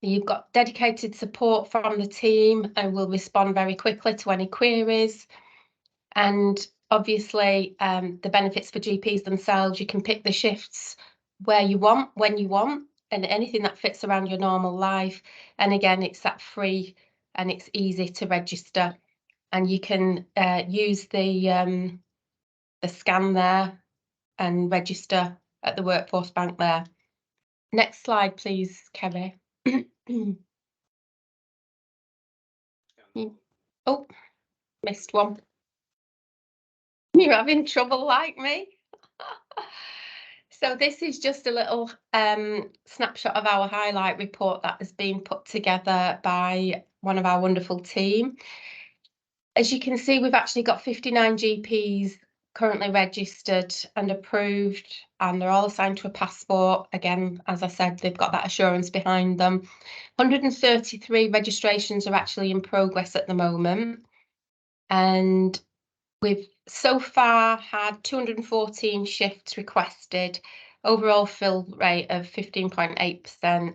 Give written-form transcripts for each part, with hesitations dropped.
You've got dedicated support from the team and will respond very quickly to any queries. And obviously, the benefits for GPs themselves, you can pick the shifts where you want, when you want, and anything that fits around your normal life. And again, it's that free and it's easy to register. And you can use the scan there and register at the Workforce Bank there. Next slide, please, Kerry. Oh, missed one. You're having trouble like me. So this is just a little snapshot of our highlight report that has been put together by one of our wonderful team. As you can see, we've actually got 59 GPs currently registered and approved, and they're all assigned to a passport. Again, as I said, they've got that assurance behind them. 133 registrations are actually in progress at the moment, and we've so far had 214 shifts requested, overall fill rate of 15.8%.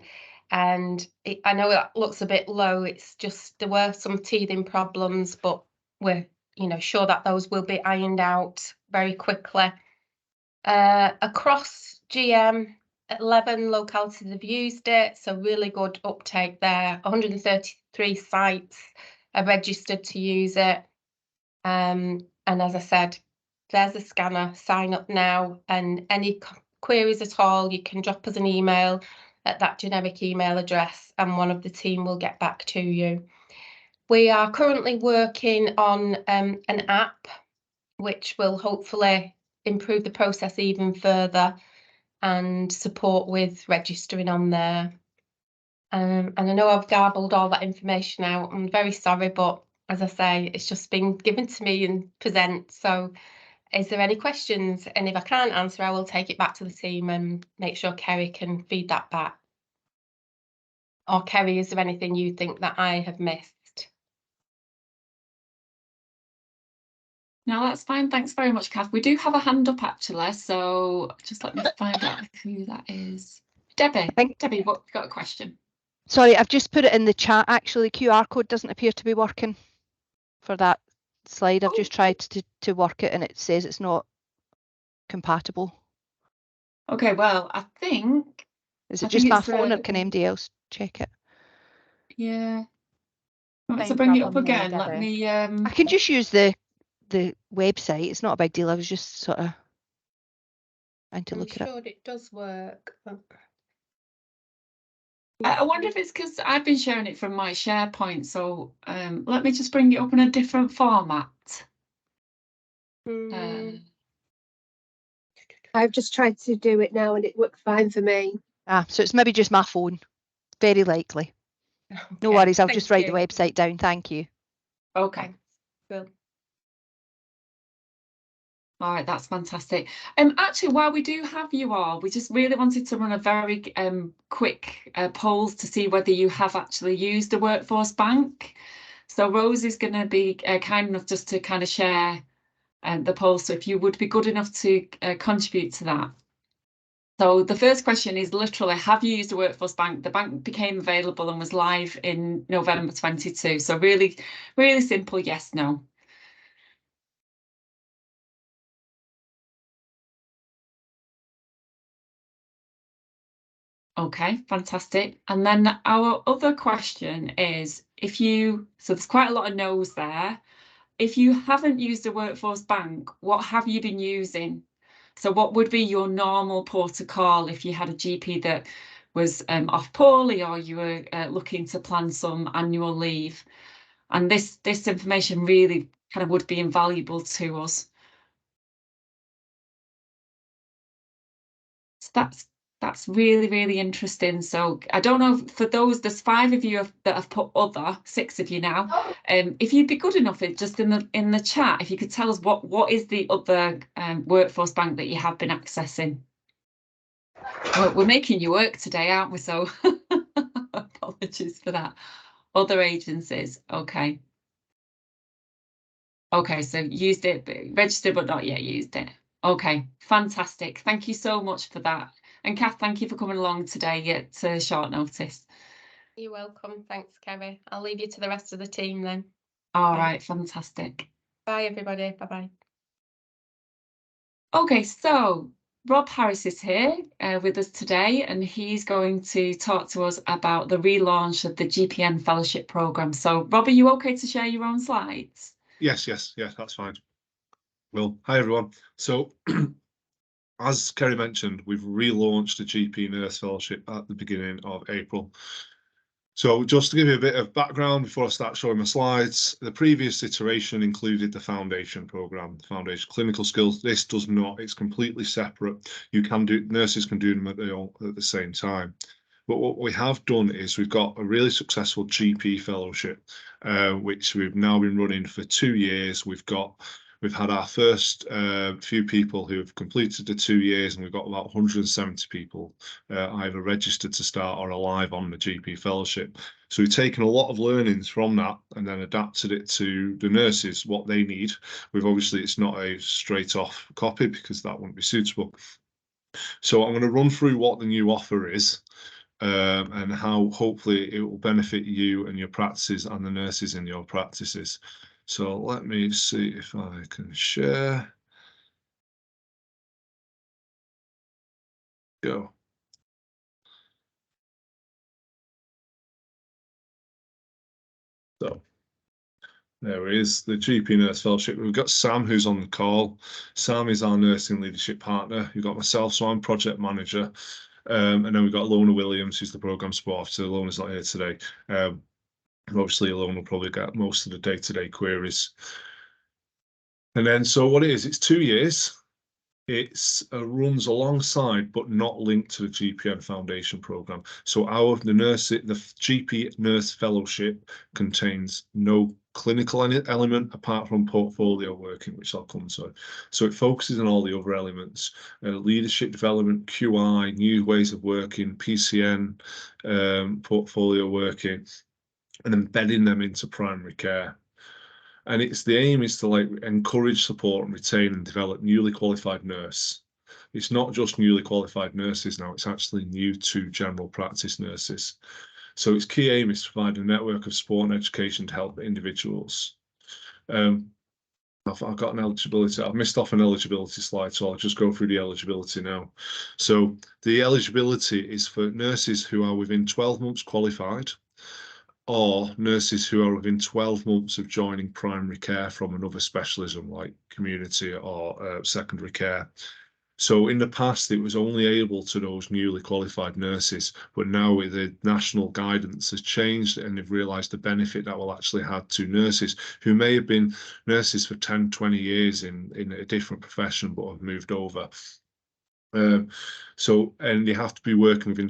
And I know that looks a bit low. It's just there were some teething problems, but we're sure that those will be ironed out very quickly. Across GM, 11 localities have used it, so really good uptake there. 133 sites are registered to use it. And as I said, there's a scanner, sign up now, and any queries at all, you can drop us an email at that generic email address and one of the team will get back to you. We are currently working on an app which will hopefully improve the process even further and support with registering on there. And I know I've garbled all that information out. I'm very sorry, but as I say, it's just been given to me and present. So is there any questions? And if I can't answer, I will take it back to the team and make sure Kerry can feed that back. Or Kerry, is there anything you think that I have missed? No, that's fine. Thanks very much, Kath. We do have a hand up actually, so just let me find out who that is. Debbie, Debbie, what, you got a question? Sorry, I've just put it in the chat. Actually, QR code doesn't appear to be working for that slide. I've just tried to work it and it says it's not compatible. Okay, well, I think... Is it just my phone or can MD else check it? Yeah. Want to bring it up again? Let me... I can just use the website. It's not a big deal. I was just sort of trying to look at it. I'm sure it does work. I wonder if it's because I've been sharing it from my SharePoint, so let me just bring it up in a different format. I've just tried to do it now and it worked fine for me. So it's maybe just my phone, very likely. Okay, no worries, I'll just write the website down. Thank you. Okay. Good. All right, that's fantastic. Actually, while we do have you all, we just really wanted to run a very quick poll to see whether you have actually used the Workforce Bank. So Rose is going to be kind enough just to kind of share the poll. So if you would be good enough to contribute to that. So the first question is literally, have you used the Workforce Bank? The bank became available and was live in November 22. So really, really simple, yes, no. Okay, fantastic. And then our other question is, so there's quite a lot of no's there. If you haven't used a Workforce Bank, what have you been using? So what would be your normal port of call if you had a GP that was off poorly or you were looking to plan some annual leave? And this information really kind of would be invaluable to us. So that's really, really interesting. So I don't know, for those, there's 5 of you that have put other, 6 of you now. If you'd be good enough, just in the chat, if you could tell us what is the other Workforce Bank that you have been accessing. We're making you work today, aren't we? So apologies for that. Other agencies, okay. Okay, so used it, registered but not yet used it. Okay, fantastic. Thank you so much for that. And Kath, thank you for coming along today at short notice. You're welcome. Thanks, Kerry. I'll leave you to the rest of the team then. All Okay. right, fantastic. Bye, everybody. Bye-bye. Okay, so Rob Harris is here with us today, and he's going to talk to us about the relaunch of the GPN Fellowship Programme. So, Rob, are you okay to share your own slides? Yes, that's fine. Well, hi everyone. So, as Kerry mentioned, we've relaunched the GP Nurse Fellowship at the beginning of April. So just to give you a bit of background before I start showing my slides, the previous iteration included the foundation program, the foundation clinical skills. This does not, it's completely separate. Nurses can do them at the same time. But what we have done is we've got a really successful GP fellowship, which we've now been running for 2 years. We've had our first few people who have completed the 2 years, and we've got about 170 people either registered to start or alive on the GP fellowship. So we've taken a lot of learnings from that and then adapted it to the nurses, what they need. Obviously, it's not a straight off copy because that wouldn't be suitable. So I'm going to run through what the new offer is. And how hopefully it will benefit you and your practices and the nurses in your practices. So let me see if I can share. Go. So there is the GP Nurse Fellowship. We've got Sam, who's on the call. Sam is our nursing leadership partner. You've got myself, so I'm project manager. And then we've got Lona Williams, who's the program support officer. Lona's not here today. Obviously, Lona will probably get most of the day-to-day queries. And then, so what it is, it's 2 years. It runs alongside, but not linked to the GPN Foundation program. So the GP Nurse Fellowship contains no clinical element apart from portfolio working, which I'll come to. So it focuses on all the other elements: leadership development, QI, new ways of working, PCN, portfolio working, and embedding them into primary care. And the aim is to encourage, support, and retain and develop newly qualified nurse. It's not just newly qualified nurses now, it's actually new to general practice nurses. So its key aim is to provide a network of support and education to help individuals. I've got an eligibility, I've missed off an eligibility slide, so I'll just go through the eligibility now. So the eligibility is for nurses who are within 12 months qualified, or nurses who are within 12 months of joining primary care from another specialism like community or secondary care. So in the past, it was only able to those newly qualified nurses, but now with the national guidance has changed and they've realised the benefit that will actually have to nurses who may have been nurses for 10, 20 years in a different profession, but have moved over. And they have to be working within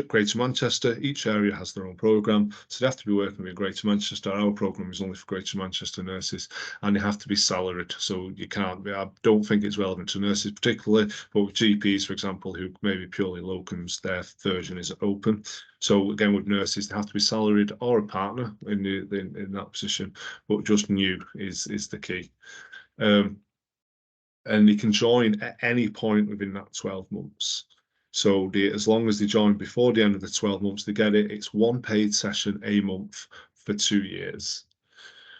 Greater Manchester. Each area has their own programme, so they have to be working within Greater Manchester. Our programme is only for Greater Manchester nurses, and they have to be salaried. So you can't be. I don't think it's relevant to nurses particularly, but with GPs, for example, who may be purely locums, their version is open. So again, with nurses, they have to be salaried or a partner in that position, but just new is the key. And they can join at any point within that 12 months. So as long as they join before the end of the 12 months, they get it. It's one paid session a month for 2 years.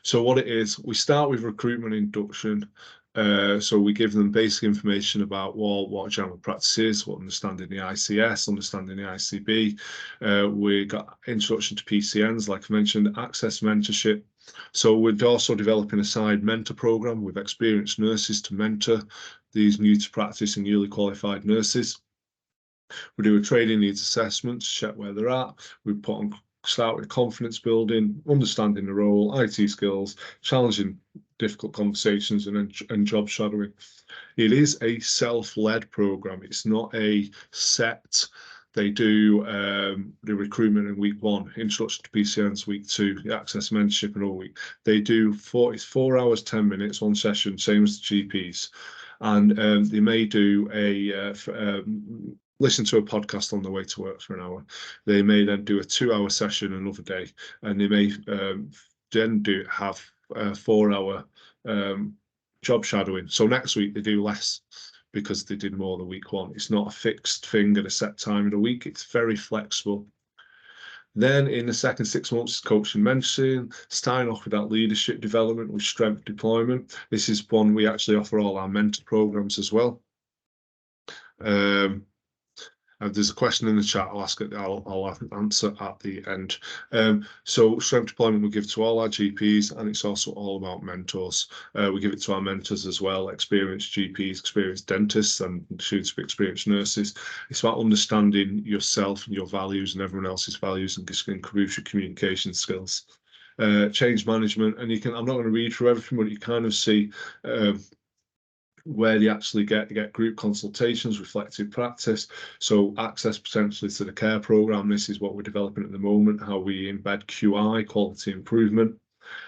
So what it is, we start with recruitment induction. So we give them basic information about what general practice is, what understanding the ICS, understanding the ICB. We got introduction to PCNs, like I mentioned, access mentorship. So we're also developing a side mentor program with experienced nurses to mentor these new to practice and newly qualified nurses. We do a training needs assessment to check where they're at. We start with confidence building, understanding the role, IT skills, challenging difficult conversations, and job shadowing. It is a self-led program. It's not a set. They do the recruitment in week 1, introduction to PCNs week 2, the access mentorship in all week. They do 4 hours, 10 minutes, one session, same as the GPs. And they may do listen to a podcast on the way to work for an hour. They may then do a 2-hour session another day, and they may then have a 4-hour job shadowing. So next week they do less because they did more than week 1. It's not a fixed thing at a set time in a week. It's very flexible. Then in the second 6 months, coaching, mentoring, starting off with that leadership development with strength deployment. This is one we actually offer all our mentor programs as well. And there's a question in the chat. I'll ask it. I'll answer at the end. So strength deployment we give to all our GPs, and it's also all about mentors. We give it to our mentors as well, experienced GPs, experienced dentists, and soon to be experienced nurses. It's about understanding yourself and your values and everyone else's values, and just improves your communication skills. Change management, and I'm not going to read through everything, but you kind of see where they actually get group consultations, reflective practice, so access potentially to the care programme. This is what we're developing at the moment, how we embed QI, quality improvement,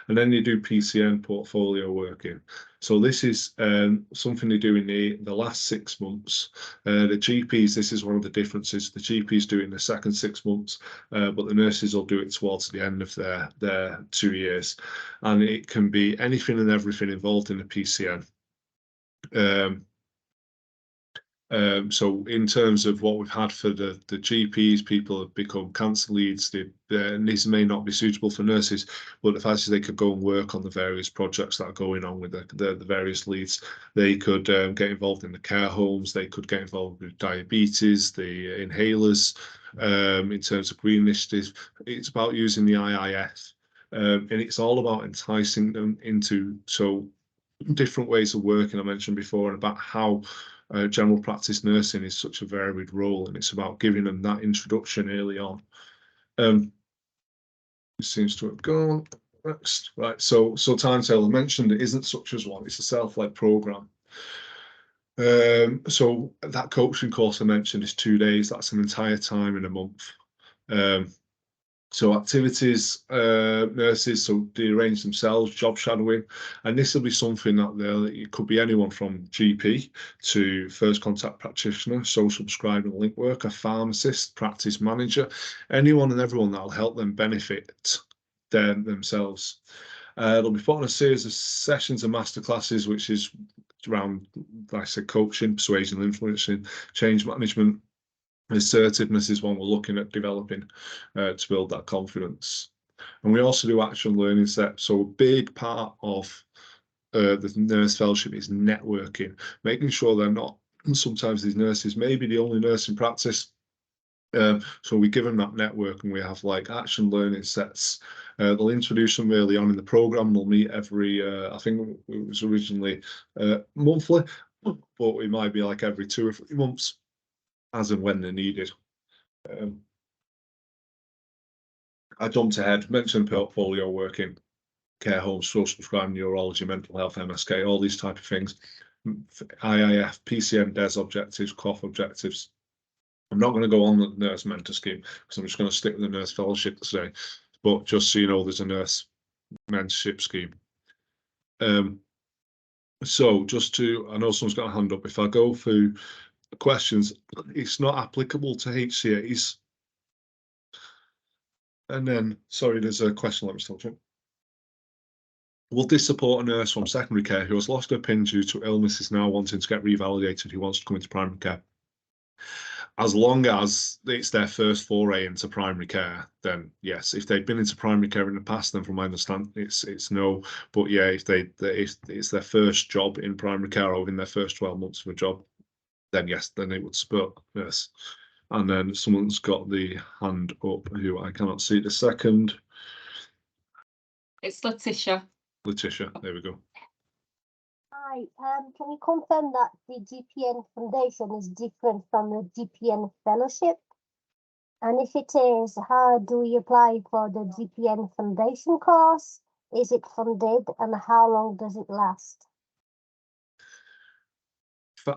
and then you do PCN, portfolio working. So this is something they do in the last 6 months. The GPs, this is one of the differences. The GPs do it in the second 6 months, but the nurses will do it towards the end of their 2 years. And it can be anything and everything involved in the PCN. So in terms of what we've had for the GPs, people have become cancer leads. And these may not be suitable for nurses, but the fact is they could go and work on the various projects that are going on with the various leads. They could get involved in the care homes. They could get involved with diabetes, the inhalers. In terms of green initiatives, it's about using the IIF, and it's all about enticing them into different ways of working I mentioned before, and about how general practice nursing is such a varied role, and it's about giving them that introduction early on. It seems to have gone next. Right, so timetable, I mentioned it isn't such as one, it's a self-led program. So that coaching course I mentioned is 2 days. That's an entire time in a month. So activities, nurses, so they arrange themselves, job shadowing, and this will be something that it could be anyone from GP to first contact practitioner, social prescribing link worker, pharmacist, practice manager, anyone and everyone that will help them benefit themselves. They'll be put on a series of sessions and masterclasses, which is around, like I said, coaching, persuasion, influencing, change management. Assertiveness is one we're looking at developing to build that confidence. And we also do action learning steps. So a big part of the nurse fellowship is networking, making sure they're not, sometimes these nurses may be the only nurse in practice. So we give them that network, and we have like action learning sets. They'll introduce them early on in the program. We'll meet every, I think it was originally monthly, but we might be like every 2 or 3 months, as and when they're needed. I jumped ahead, mentioned portfolio working, care homes, social prescribing, neurology, mental health, MSK, all these type of things. IIF, PCN, DES objectives, COF objectives. I'm not going to go on the nurse mentor scheme because I'm just going to stick with the nurse fellowship today. But just so you know, there's a nurse mentorship scheme. So just to, I know someone's got a hand up. If I go through questions, it's not applicable to HCAs. And then, sorry, there's a question. Let me stop you. Will this support a nurse from secondary care who has lost her PIN due to illness, is now wanting to get revalidated, who wants to come into primary care? As long as it's their first foray into primary care, then yes. If they've been into primary care in the past, then from my understanding, it's no. But yeah, if it's their first job in primary care or in their first 12 months of a job, then yes, then it would support nurse. And then someone's got the hand up who I cannot see the second. It's Letitia. Letitia, there we go. Hi, can you confirm that the GPN Foundation is different from the GPN Fellowship? And if it is, how do we apply for the GPN Foundation course? Is it funded, and how long does it last?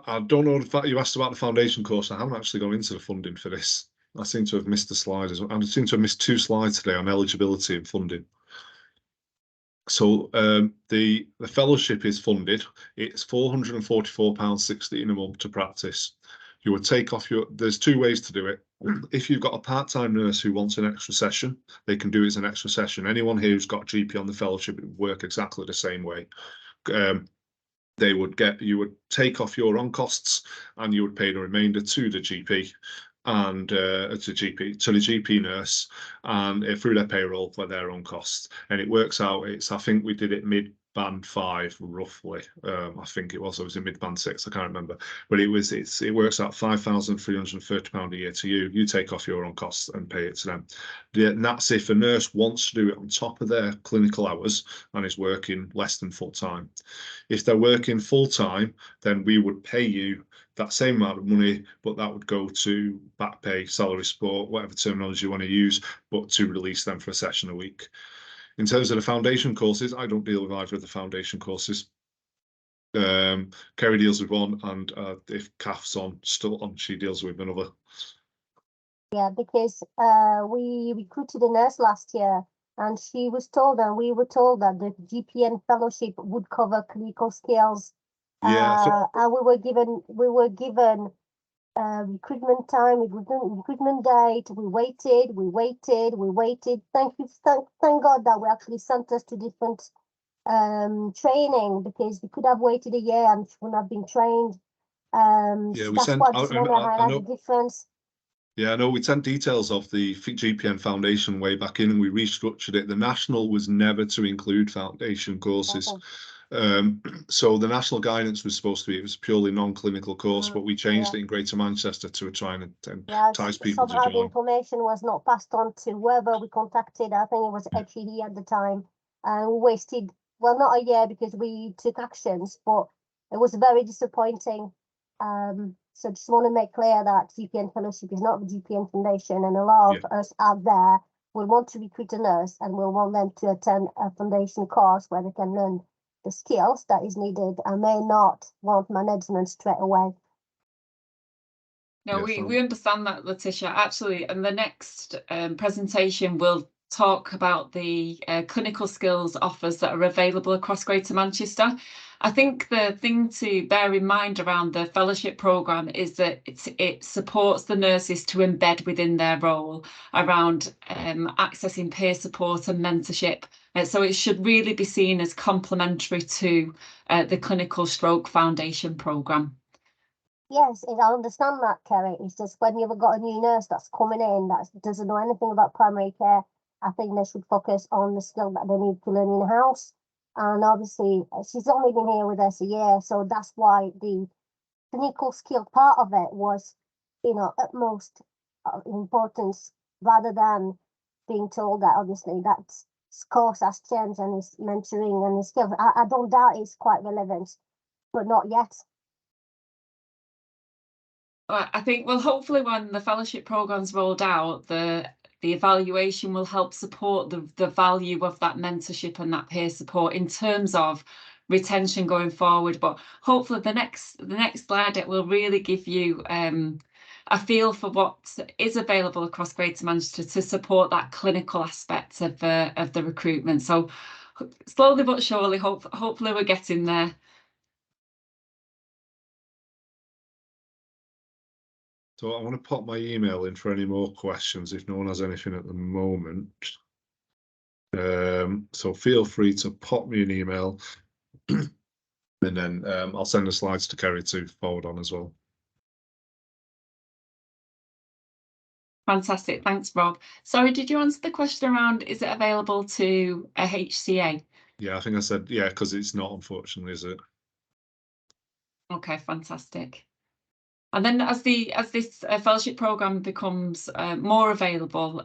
I don't know the fact you asked about the foundation course. I haven't actually gone into the funding for this. I seem to have missed a slide as well. I seem to have missed 2 slides today on eligibility and funding. So the fellowship is funded. It's £444.60 a month to practice. You would take off there's 2 ways to do it. If you've got a part-time nurse who wants an extra session, they can do it as an extra session. Anyone here who's got GP on the fellowship, it would work exactly the same way. You would take off your own costs, and you would pay the remainder to the GP. and to the GP nurse, and through their payroll for their own costs. And it works out. I think we did it mid-band 5 roughly. I think it was in mid-band 6. I can't remember, but it works out £5,330 a year to you. You take off your own costs and pay it to them. And that's if a nurse wants to do it on top of their clinical hours and is working less than full time. If they're working full time, then we would pay you that same amount of money, but that would go to back pay, salary support, whatever terminology you want to use, but to release them for a session a week. In terms of the foundation courses, I don't deal with either of the foundation courses. Kerry deals with one, and if Kath's still on, she deals with another. Yeah, because we recruited a nurse last year, and she was told, and we were told that the GPN fellowship would cover clinical skills. Yeah, and we were given recruitment time, recruitment date. We waited. Thank God that we actually sent us to different training, because we could have waited a year and she wouldn't have been trained. Yeah, that's why I just want to highlight the difference. Yeah, I know we sent details of the GPN Foundation way back in, and we restructured it. The national was never to include foundation courses. So the national guidance was supposed to be, it was a purely non-clinical course, but we changed it in Greater Manchester to try and entice people to join. The information was not passed on to whoever we contacted. I think it was HED at the time, and we wasted, well, not a year because we took actions, but it was very disappointing. So just want to make clear that GPN Fellowship is not the GPN Foundation, and a lot of us out there will want to recruit a nurse and will want them to attend a foundation course where they can learn the skills that is needed, and may not want management straight away. No, we understand that, Letitia, actually, and the next presentation will talk about the clinical skills offers that are available across Greater Manchester. I think the thing to bear in mind around the fellowship programme is that it supports the nurses to embed within their role around accessing peer support and mentorship. So it should really be seen as complementary to the Clinical Stroke Foundation programme. Yes, I understand that, Kerry. It's just when you've got a new nurse that's coming in that doesn't know anything about primary care, I think they should focus on the skill that they need to learn in-house. And obviously, she's only been here with us a year, so that's why the clinical skill part of it was, utmost importance, rather than being told that obviously that course has changed and is mentoring and his skills. I don't doubt it's quite relevant, but not yet. I think, well, hopefully when the fellowship programme's rolled out, the evaluation will help support the value of that mentorship and that peer support in terms of retention going forward. But hopefully the next slide deck will really give you a feel for what is available across Greater Manchester to support that clinical aspect of the recruitment. So slowly but surely, hopefully we're getting there. So I want to pop my email in for any more questions if no one has anything at the moment. So feel free to pop me an email and then I'll send the slides to Kerry to forward on as well. Fantastic, thanks, Rob. Sorry, did you answer the question around, is it available to a HCA? Yeah, I think I said, yeah, because it's not, unfortunately, is it? Okay, fantastic. And then as this fellowship programme becomes more available,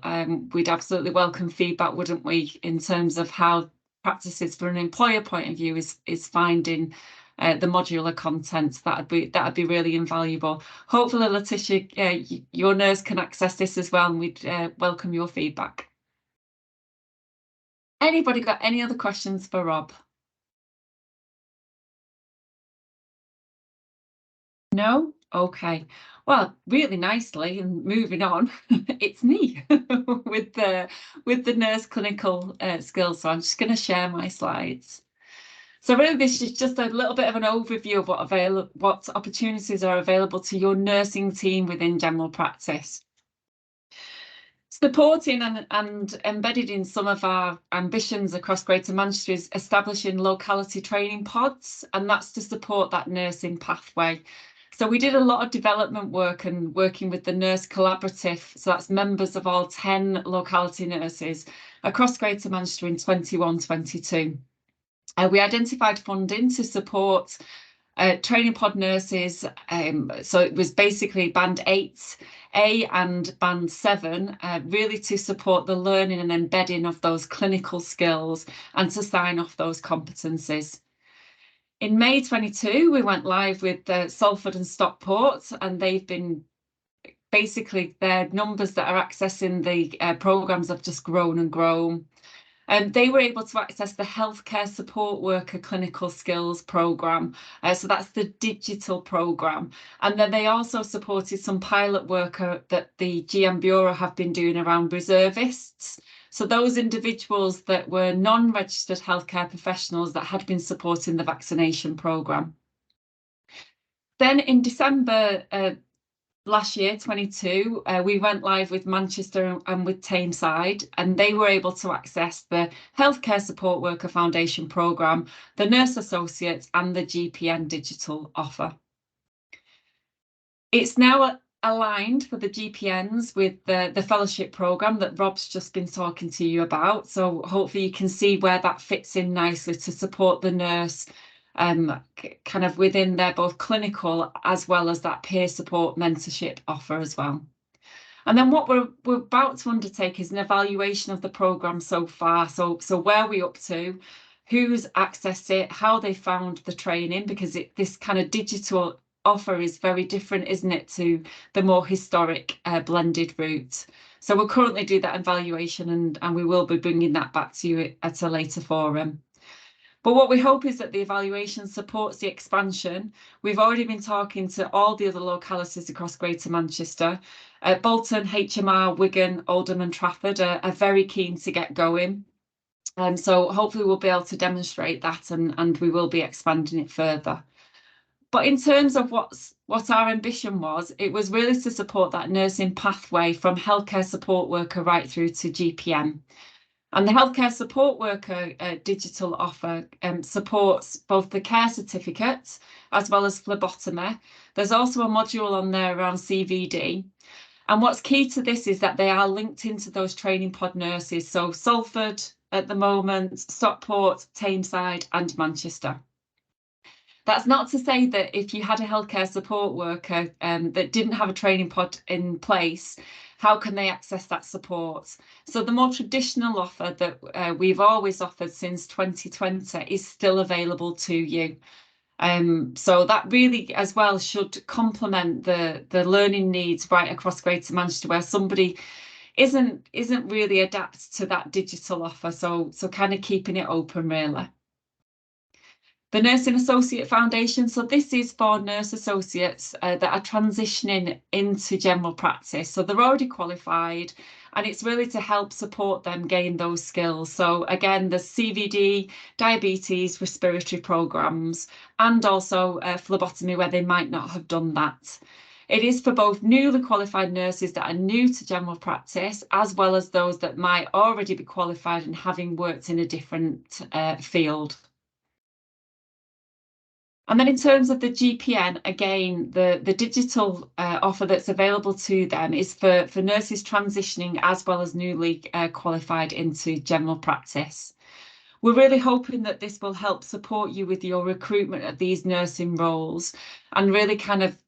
we'd absolutely welcome feedback, wouldn't we, in terms of how practices from an employer point of view is finding the modular content. That'd be really invaluable. Hopefully, Letitia, your nurse can access this as well, and we'd welcome your feedback. Anybody got any other questions for Rob? No? Okay. Well, really nicely, and moving on, it's me with the nurse clinical skills. So I'm just going to share my slides. So really, this is just a little bit of an overview of what opportunities are available to your nursing team within general practice. Supporting and embedded in some of our ambitions across Greater Manchester is establishing locality training pods, and that's to support that nursing pathway. So we did a lot of development work and working with the Nurse Collaborative. So that's members of all 10 locality nurses across Greater Manchester in 21-22. We identified funding to support training pod nurses. So it was basically band 8A and band 7, really to support the learning and embedding of those clinical skills and to sign off those competencies. In May 22, we went live with Salford and Stockport, and they've been basically, their numbers that are accessing the programmes have just grown and grown. They were able to access the Healthcare Support Worker Clinical Skills Programme. So that's the digital programme. And then they also supported some pilot work that the GM Bureau have been doing around reservists. So those individuals that were non-registered healthcare professionals that had been supporting the vaccination programme. Then in December last year, 22, we went live with Manchester and with Tameside, and they were able to access the Healthcare Support Worker Foundation programme, the Nurse Associates and the GPN digital offer. It's now aligned for the GPNs with the fellowship programme that Rob's just been talking to you about. So hopefully you can see where that fits in nicely to support the nurse kind of within their both clinical as well as that peer support mentorship offer as well. And then what we're about to undertake is an evaluation of the programme so far. So where are we up to, who's accessed it, how they found the training, because this kind of digital offer is very different, isn't it, to the more historic blended route. So we'll currently do that evaluation and we will be bringing that back to you at a later forum. But what we hope is that the evaluation supports the expansion. We've already been talking to all the other localities across Greater Manchester. Bolton, HMR, Wigan, Oldham and Trafford are very keen to get going. So hopefully we'll be able to demonstrate that and we will be expanding it further. But in terms of what our ambition was, it was really to support that nursing pathway from healthcare support worker right through to GPM. And the Healthcare Support Worker digital offer supports both the care certificate as well as phlebotomy. There's also a module on there around CVD. And what's key to this is that they are linked into those training pod nurses. So Salford at the moment, Stockport, Tameside and Manchester. That's not to say that if you had a healthcare support worker that didn't have a training pod in place, how can they access that support? So the more traditional offer that we've always offered since 2020 is still available to you. So that really as well should complement the learning needs right across Greater Manchester, where somebody isn't really adapted to that digital offer. So kind of keeping it open really. The Nursing Associate Foundation, so this is for nurse associates that are transitioning into general practice. So they're already qualified and it's really to help support them gain those skills. So again, the CVD, diabetes, respiratory programmes, and also phlebotomy where they might not have done that. It is for both newly qualified nurses that are new to general practice, as well as those that might already be qualified and having worked in a different field. And then in terms of the GPN, again, the digital offer that's available to them is for nurses transitioning as well as newly qualified into general practice. We're really hoping that this will help support you with your recruitment of these nursing roles and really kind of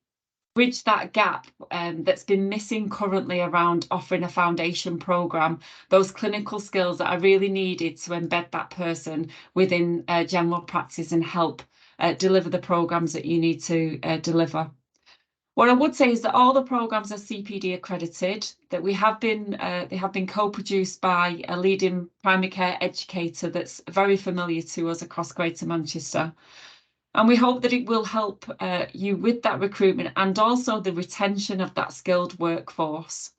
bridge that gap that's been missing currently around offering a foundation programme, those clinical skills that are really needed to embed that person within general practice and help deliver the programmes that you need to deliver. What I would say is that all the programmes are CPD accredited, that they have been co-produced by a leading primary care educator that's very familiar to us across Greater Manchester. And we hope that it will help you with that recruitment and also the retention of that skilled workforce.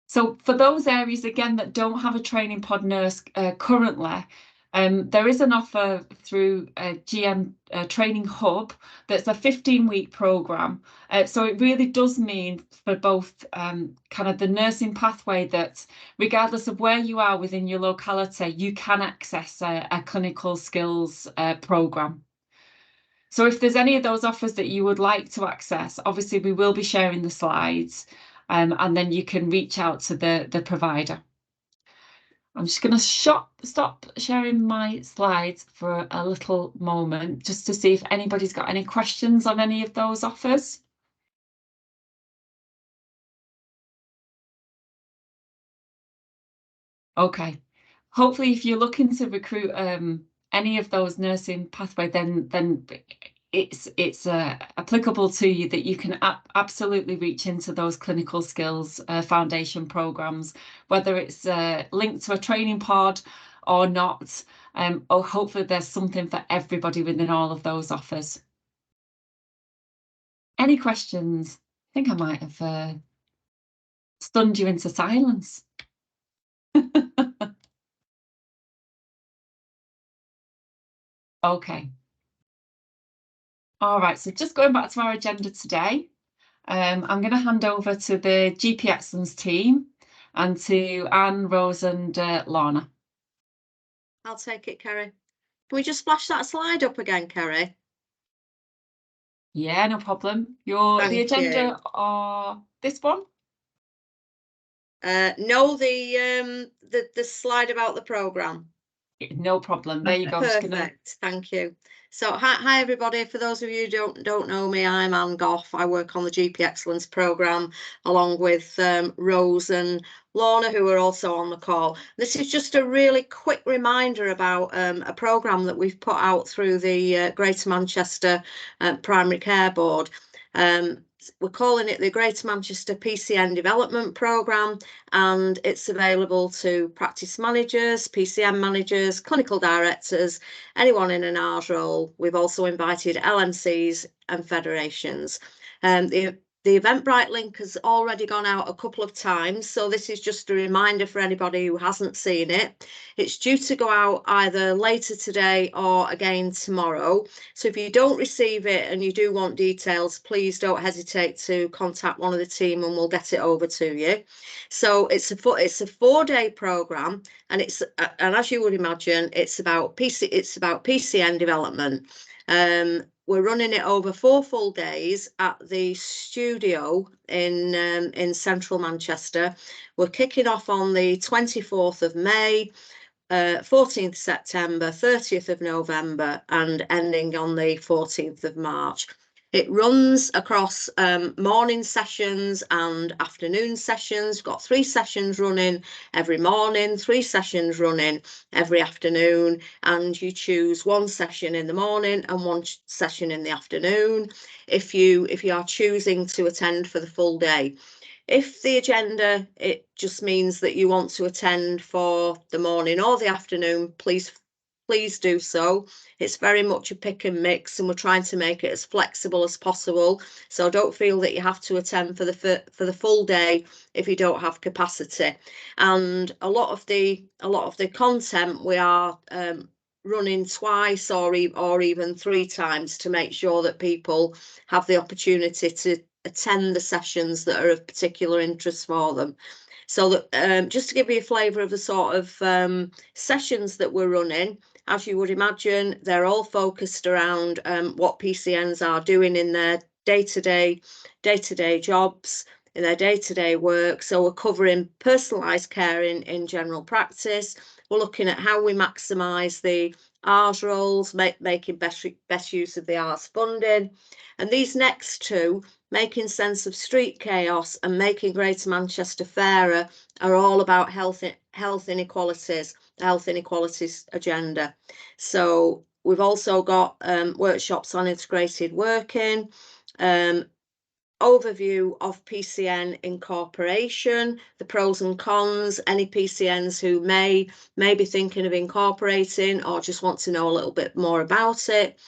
So for those areas, again, that don't have a training pod nurse currently, there is an offer through GM Training Hub that's a 15-week programme. So it really does mean for both kind of the nursing pathway that regardless of where you are within your locality, you can access a clinical skills programme. So if there's any of those offers that you would like to access, obviously we will be sharing the slides, and then you can reach out to the provider. I'm just going to stop sharing my slides for a little moment just to see if anybody's got any questions on any of those offers. Okay, hopefully if you're looking to recruit any of those nursing pathway, then it's applicable to you, that you can absolutely reach into those clinical skills foundation programs, whether it's linked to a training pod or not. Or hopefully there's something for everybody within all of those offers. Any questions? I think I might have stunned you into silence. Okay. All right, so just going back to our agenda today, I'm going to hand over to the GP Excellence team and to Anne, Rose and Lorna. I'll take it, Kerry. Can we just flash that slide up again, Kerry? Yeah, no problem. The Thank agenda are this one? No, the slide about the programme. No problem. There you go. Perfect. Thank you. So hi everybody. For those of you who don't know me, I'm Anne Goff. I work on the GP Excellence programme along with Rose and Lorna, who are also on the call. This is just a really quick reminder about a programme that we've put out through the Greater Manchester Primary Care Board. We're calling it the Greater Manchester PCN Development Programme, and it's available to practice managers, PCN managers, clinical directors, anyone in an ARS role. We've also invited LMCs and federations. The Eventbrite link has already gone out a couple of times, so this is just a reminder for anybody who hasn't seen it. It's due to go out either later today or again tomorrow. So if you don't receive it and you do want details, please don't hesitate to contact one of the team and we'll get it over to you. So it's a 4-day programme, and and as you would imagine, it's about PCN development. We're running it over 4 full days at the studio in central Manchester. We're kicking off on the 24th of May, 14th September, 30th of November, and ending on the 14th of March. It runs across morning sessions and afternoon sessions. We've got 3 sessions running every morning, 3 sessions running every afternoon, and you choose 1 session in the morning and 1 session in the afternoon if you are choosing to attend for the full day. If the agenda, it just means that you want to attend for the morning or the afternoon, please do so. It's very much a pick and mix, and we're trying to make it as flexible as possible. So don't feel that you have to attend for the full day if you don't have capacity. And a lot of the content we are running twice or even 3 times to make sure that people have the opportunity to attend the sessions that are of particular interest for them. So that just to give you a flavour of the sort of sessions that we're running, as you would imagine, they're all focused around what PCNs are doing in their day-to-day jobs, in their day-to-day work. So we're covering personalised care in general practice. We're looking at how we maximise the ARS roles, making best use of the ARS funding. And these next 2, making sense of street chaos and making Greater Manchester fairer, are all about health inequalities, the health inequalities agenda. So we've also got workshops on integrated working, overview of PCN incorporation, the pros and cons, any PCNs who may be thinking of incorporating or just want to know a little bit more about it.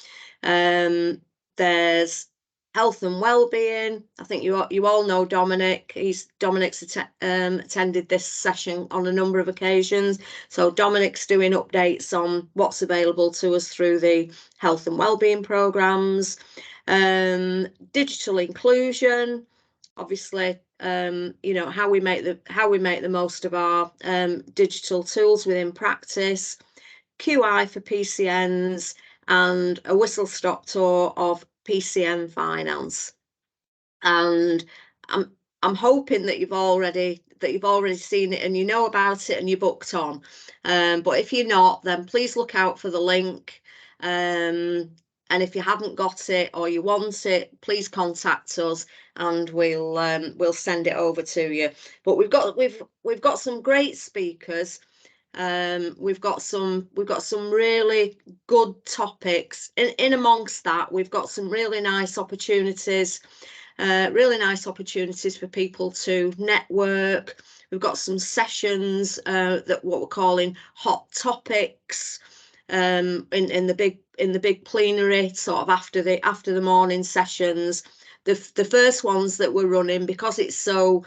There's health and well-being. I think you all know Dominic. Dominic's attended this session on a number of occasions. So Dominic's doing updates on what's available to us through the health and well-being programs. Digital inclusion, obviously, you know, how we make the most of our digital tools within practice. QI for PCNs, and a whistle-stop tour of PCN Finance. And I'm hoping that you've already seen it and you know about it and you're booked on. But if you're not, then please look out for the link. And if you haven't got it or you want it, please contact us and we'll send it over to you. But we've got some great speakers. We've got some really good topics. In amongst that, we've got some really nice opportunities. For people to network. We've got some sessions that what we're calling hot topics in the big plenary, sort of after the morning sessions. The first ones that we're running, because it's so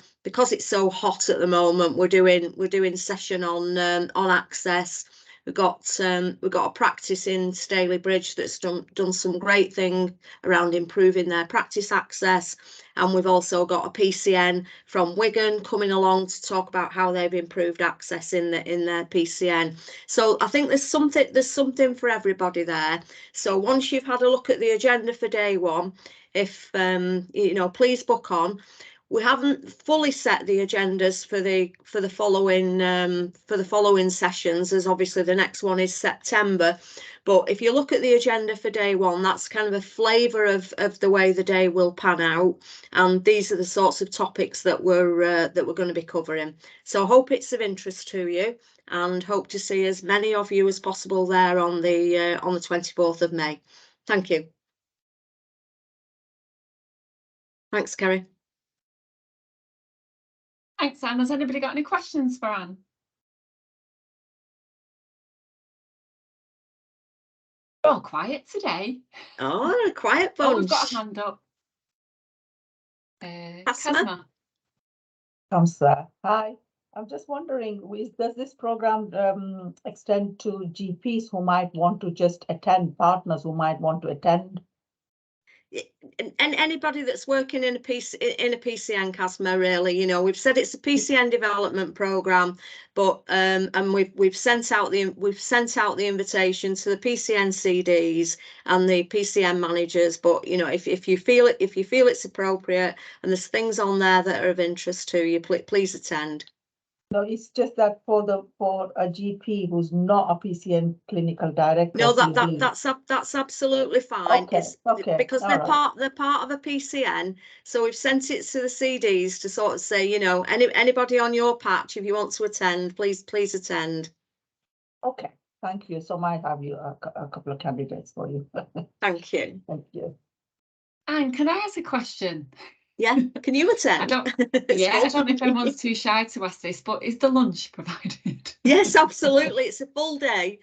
hot at the moment, we're doing session on access. We've got a practice in Stalybridge that's done some great thing around improving their practice access, and we've also got a PCN from Wigan coming along to talk about how they've improved access in their PCN. So I think there's something for everybody there. So once you've had a look at the agenda for day one, if please book on. We haven't fully set the agendas for the following sessions, as obviously the next one is September. But if you look at the agenda for day one, that's kind of a flavour of the way the day will pan out. And these are the sorts of topics that we're going to be covering. So I hope it's of interest to you, and hope to see as many of you as possible there on the 24th of May. Thank you. Thanks, Kerry. Thanks, Anne. Has anybody got any questions for Anne? Oh, quiet today. Oh, a quiet bunch. Oh, we've got a hand up. Casma. Kamsa. Hi. I'm just wondering, does this program extend to GPs who might want to just attend, partners who might want to attend? And anybody that's working in a PCN, Casma, really, we've said it's a PCN development program, but and we've sent out the invitation to the PCN CDs and the PCN managers. But if you feel it's appropriate and there's things on there that are of interest to you, please attend. No, it's just that for a GP who's not a PCN clinical director. No, that's absolutely fine. Okay, because they're part of a PCN. So we've sent it to the CDs to sort of say, anybody on your patch, if you want to attend, please attend. Okay, thank you. So I might have a couple of candidates for you. Thank you. Thank you. Anne, can I ask a question? Yeah, can you attend? I don't know if everyone's too shy to ask this, but is the lunch provided? Yes, absolutely. It's a full day.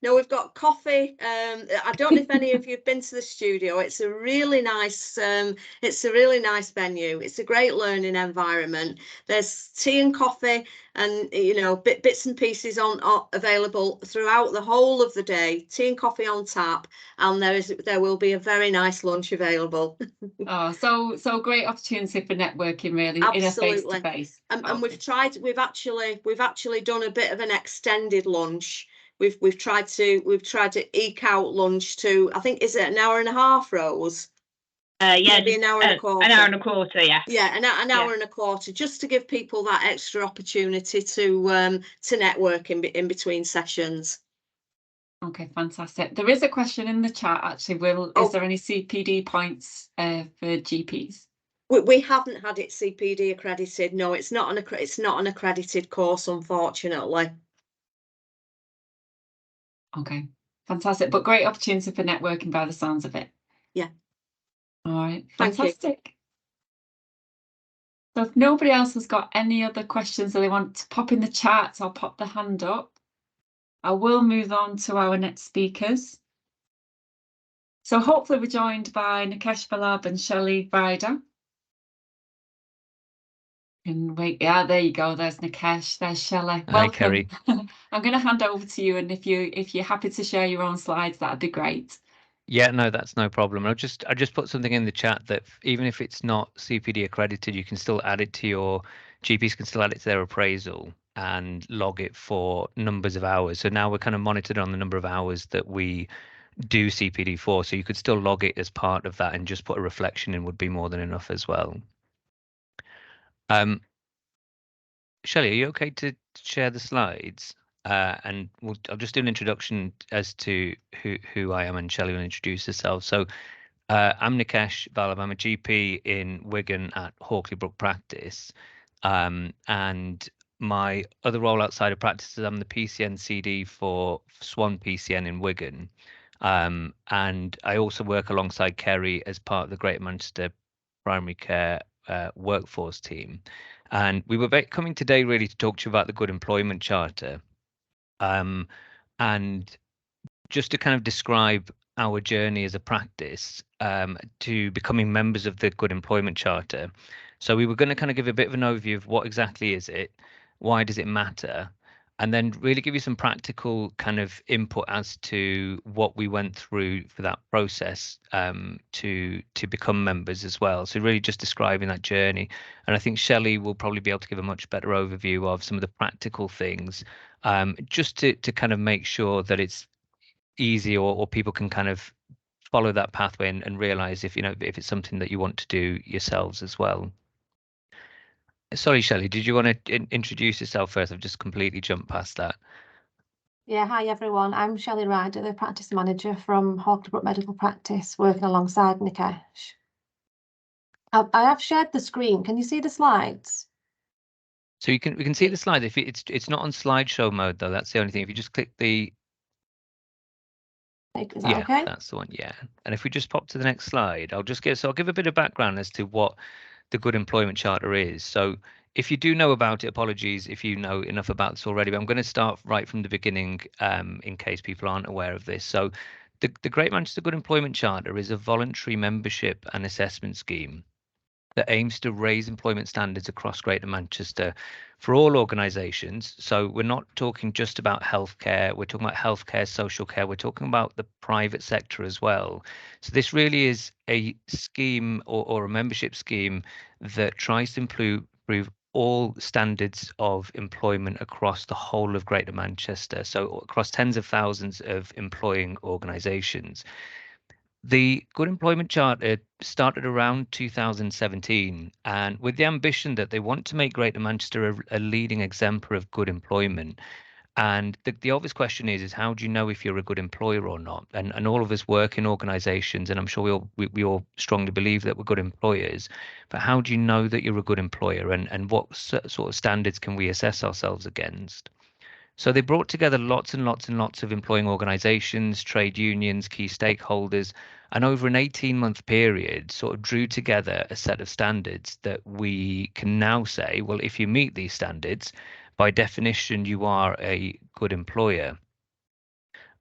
No, we've got coffee. I don't know if any of you've been to the studio. It's a really nice venue. It's a great learning environment. There's tea and coffee and bits and pieces available throughout the whole of the day. Tea and coffee on tap, and there will be a very nice lunch available. Oh, so great opportunity for networking, really. Absolutely. In a face-to-face. And we've actually done a bit of an extended lunch. We've tried to eke out lunch to, I think, is it an hour and a half, Rose? Yeah, maybe an hour and a quarter. An hour and a quarter, yeah. Yeah, an hour and a quarter, just to give people that extra opportunity to network in between sessions. Okay, fantastic. There is a question in the chat actually. Is there any CPD points for GPs? We haven't had it CPD accredited. No, it's not an accredited course, unfortunately. Okay, fantastic. But great opportunity for networking by the sounds of it. Yeah. All right, Thank fantastic. So if nobody else has got any other questions that they want to pop in the chat, I'll pop the hand up. I will move on to our next speakers. So hopefully we're joined by Nikesh Vallabh and Shelley Ryder. And wait, yeah, there you go. There's Nikesh. There's Shelley. Welcome. Hi, Kerry. I'm going to hand over to you, and if you're happy to share your own slides, that'd be great. Yeah, no, that's no problem. I just put something in the chat that even if it's not CPD accredited, you can still add it to your GPs can still add it to their appraisal. and log it for numbers of hours. So now we're kind of monitored on the number of hours that we do CPD for. So you could still log it as part of that and just put a reflection in would be more than enough as well. Shelley, are you okay to share the slides? And I'll just do an introduction as to who I am, and Shelley will introduce herself. So I'm Nikesh Vallabh. I'm a GP in Wigan at Hawkley Brook Practice. And my other role outside of practice is I'm the PCN CD for Swan PCN in Wigan. And I also work alongside Kerry as part of the Greater Manchester Primary Care workforce team. And we were coming today really to talk to you about the Good Employment Charter. And just to kind of describe our journey as a practice to becoming members of the Good Employment Charter. So we were going to kind of give a bit of an overview of what exactly is it, why does it matter, and then really give you some practical kind of input as to what we went through for that process to become members as well. So really just describing that journey. And I think Shelley will probably be able to give a much better overview of some of the practical things, just to kind of make sure that it's easy or people can kind of follow that pathway and realize if if it's something that you want to do yourselves as well. Sorry, Shelley, did you want to introduce yourself first? I've just completely jumped past that. Yeah, hi everyone. I'm Shelley Ryder, the practice manager from Hawkley Brook Medical Practice, working alongside Nikesh. I have shared the screen. Can you see the slides? So we can see the slide. If it's not on slideshow mode though, that's the only thing. If you just click the Is that okay? That's the one. Yeah, and if we just pop to the next slide, I'll give a bit of background as to what the Good Employment Charter is. So if you do know about it, apologies if you know enough about this already, but I'm going to start right from the beginning in case people aren't aware of this. So the Greater Manchester Good Employment Charter is a voluntary membership and assessment scheme that aims to raise employment standards across Greater Manchester for all organisations. So we're not talking just about healthcare, we're talking about healthcare, social care, we're talking about the private sector as well. So this really is a scheme or a membership scheme that tries to improve all standards of employment across the whole of Greater Manchester, so across tens of thousands of employing organisations. The Good Employment Charter started around 2017, and with the ambition that they want to make Greater Manchester a leading exemplar of good employment. And the obvious question is how do you know if you're a good employer or not? And all of us work in organisations, and I'm sure we all strongly believe that we're good employers. But how do you know that you're a good employer, and what sort of standards can we assess ourselves against? So they brought together lots and lots and lots of employing organisations, trade unions, key stakeholders, and over an 18-month period sort of drew together a set of standards that we can now say, well, if you meet these standards, by definition, you are a good employer.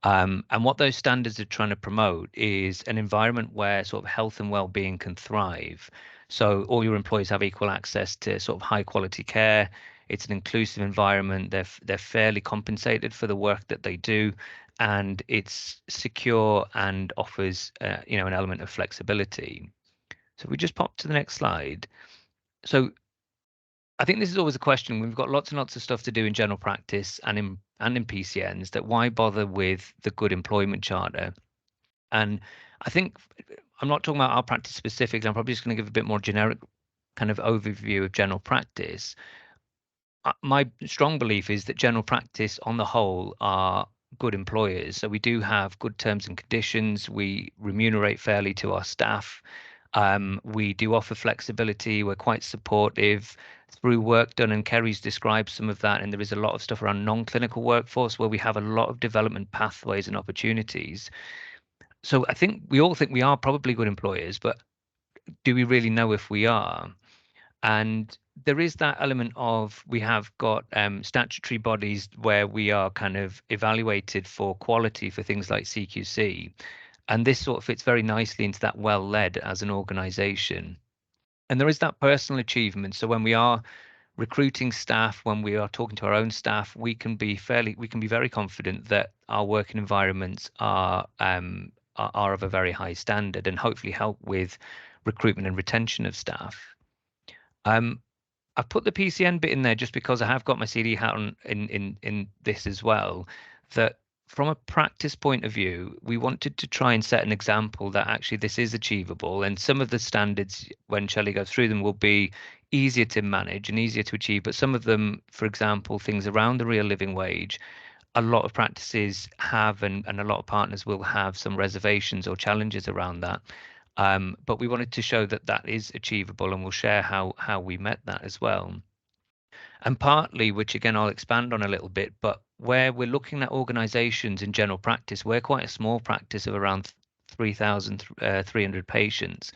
And what those standards are trying to promote is an environment where sort of health and well-being can thrive. So all your employees have equal access to sort of high quality care. It's an inclusive environment. They're fairly compensated for the work that they do, and it's secure and offers an element of flexibility. So if we just pop to the next slide. So I think this is always a question. We've got lots and lots of stuff to do in general practice and in PCNs, that why bother with the Good Employment Charter? And I think I'm not talking about our practice specifically. I'm probably just going to give a bit more generic kind of overview of general practice. My strong belief is that general practice on the whole are good employers. So we do have good terms and conditions. We remunerate fairly to our staff. We do offer flexibility. We're quite supportive through work done, and Kerry's described some of that. And there is a lot of stuff around non-clinical workforce where we have a lot of development pathways and opportunities. So I think we all think we are probably good employers, but do we really know if we are? And there is that element of we have got statutory bodies where we are kind of evaluated for quality for things like CQC. And this sort of fits very nicely into that well-led as an organisation. And there is that personal achievement. So when we are recruiting staff, when we are talking to our own staff, we can be very confident that our working environments are of a very high standard, and hopefully help with recruitment and retention of staff. I've put the PCN bit in there just because I have got my CD hat on in this as well, that from a practice point of view, we wanted to try and set an example that actually this is achievable. And some of the standards, when Shelley goes through them, will be easier to manage and easier to achieve. But some of them, for example, things around the real living wage, a lot of practices have, and a lot of partners will have some reservations or challenges around that. But we wanted to show that that is achievable, and we'll share how we met that as well. And partly, which again I'll expand on a little bit, but where we're looking at organisations in general practice, we're quite a small practice of around 3,300 patients.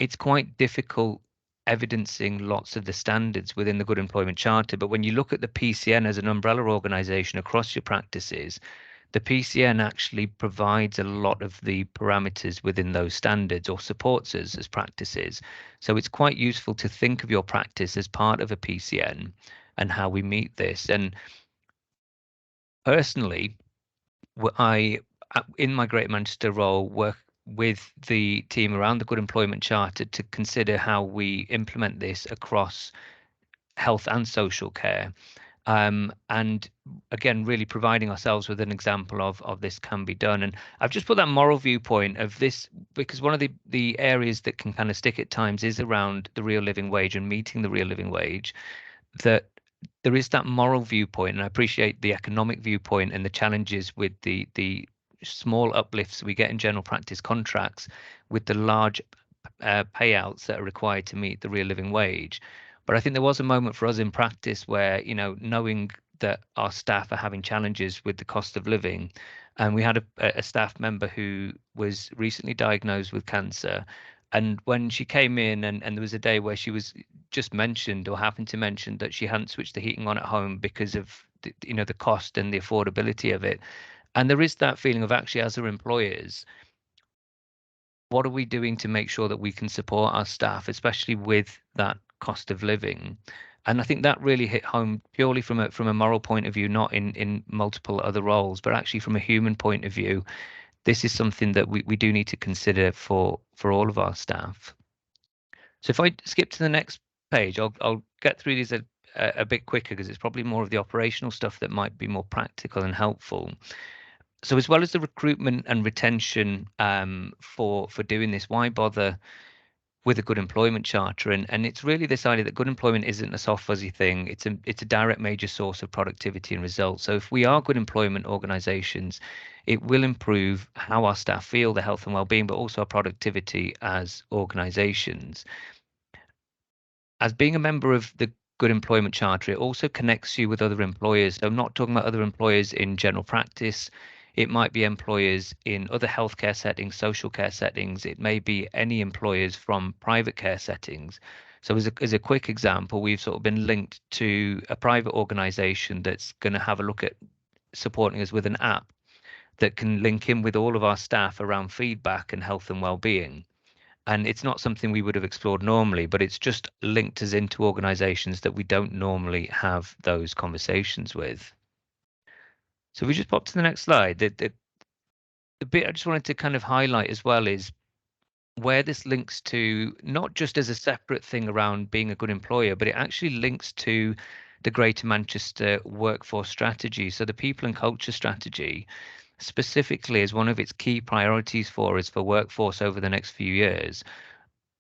It's quite difficult evidencing lots of the standards within the Good Employment Charter, but when you look at the PCN as an umbrella organisation across your practices, the PCN actually provides a lot of the parameters within those standards or supports us as practices. So it's quite useful to think of your practice as part of a PCN and how we meet this. And personally, I, in my Greater Manchester role, work with the team around the Good Employment Charter to consider how we implement this across health and social care. And again, really providing ourselves with an example of this can be done. And I've just put that moral viewpoint of this because one of the areas that can kind of stick at times is around the real living wage and meeting the real living wage, that there is that moral viewpoint. And I appreciate the economic viewpoint and the challenges with the small uplifts we get in general practice contracts with the large payouts that are required to meet the real living wage. But I think there was a moment for us in practice where, you know, knowing that our staff are having challenges with the cost of living, and we had a staff member who was recently diagnosed with cancer. And when she came in and there was a day where she was just mentioned or happened to mention that she hadn't switched the heating on at home because of the, you know, the cost and the affordability of it. And there is that feeling of actually, as our employers, what are we doing to make sure that we can support our staff, especially with that cost of living? And I think that really hit home purely from a moral point of view, not in multiple other roles, but actually from a human point of view. This is something that we do need to consider for all of our staff. So if I skip to the next page, I'll get through these a bit quicker because it's probably more of the operational stuff that might be more practical and helpful. So as well as the recruitment and retention for doing this, why bother with a Good Employment Charter? And it's really this idea that good employment isn't a soft fuzzy thing. It's a direct major source of productivity and results. So if we are good employment organisations, it will improve how our staff feel, their health and well-being, but also our productivity as organisations. As being a member of the Good Employment Charter, it also connects you with other employers. So I'm not talking about other employers in general practice. It might be employers in other healthcare settings, social care settings. It may be any employers from private care settings. So as a quick example, we've sort of been linked to a private organisation that's going to have a look at supporting us with an app that can link in with all of our staff around feedback and health and well-being. And it's not something we would have explored normally, but it's just linked us into organisations that we don't normally have those conversations with. So we just pop to the next slide. The bit I just wanted to kind of highlight as well is where this links to not just as a separate thing around being a good employer, but it actually links to the Greater Manchester workforce strategy. So the people and culture strategy specifically as one of its key priorities for us for workforce over the next few years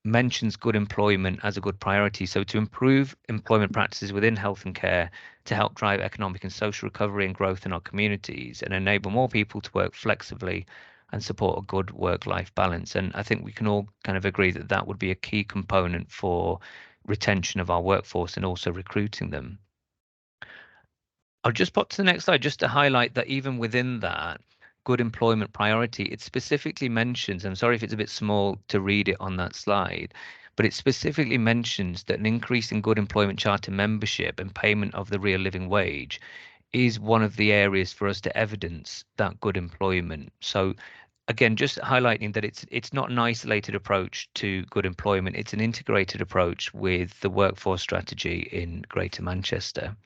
mentions good employment as a good priority. So to improve employment practices within health and care to help drive economic and social recovery and growth in our communities and enable more people to work flexibly and support a good work-life balance. And I think we can all kind of agree that that would be a key component for retention of our workforce and also recruiting them. I'll just pop to the next slide just to highlight that even within that good employment priority, it specifically mentions, I'm sorry if it's a bit small to read it on that slide, but it specifically mentions that an increase in Good Employment Charter membership and payment of the real living wage is one of the areas for us to evidence that good employment. So again, just highlighting that it's not an isolated approach to good employment, it's an integrated approach with the workforce strategy in Greater Manchester.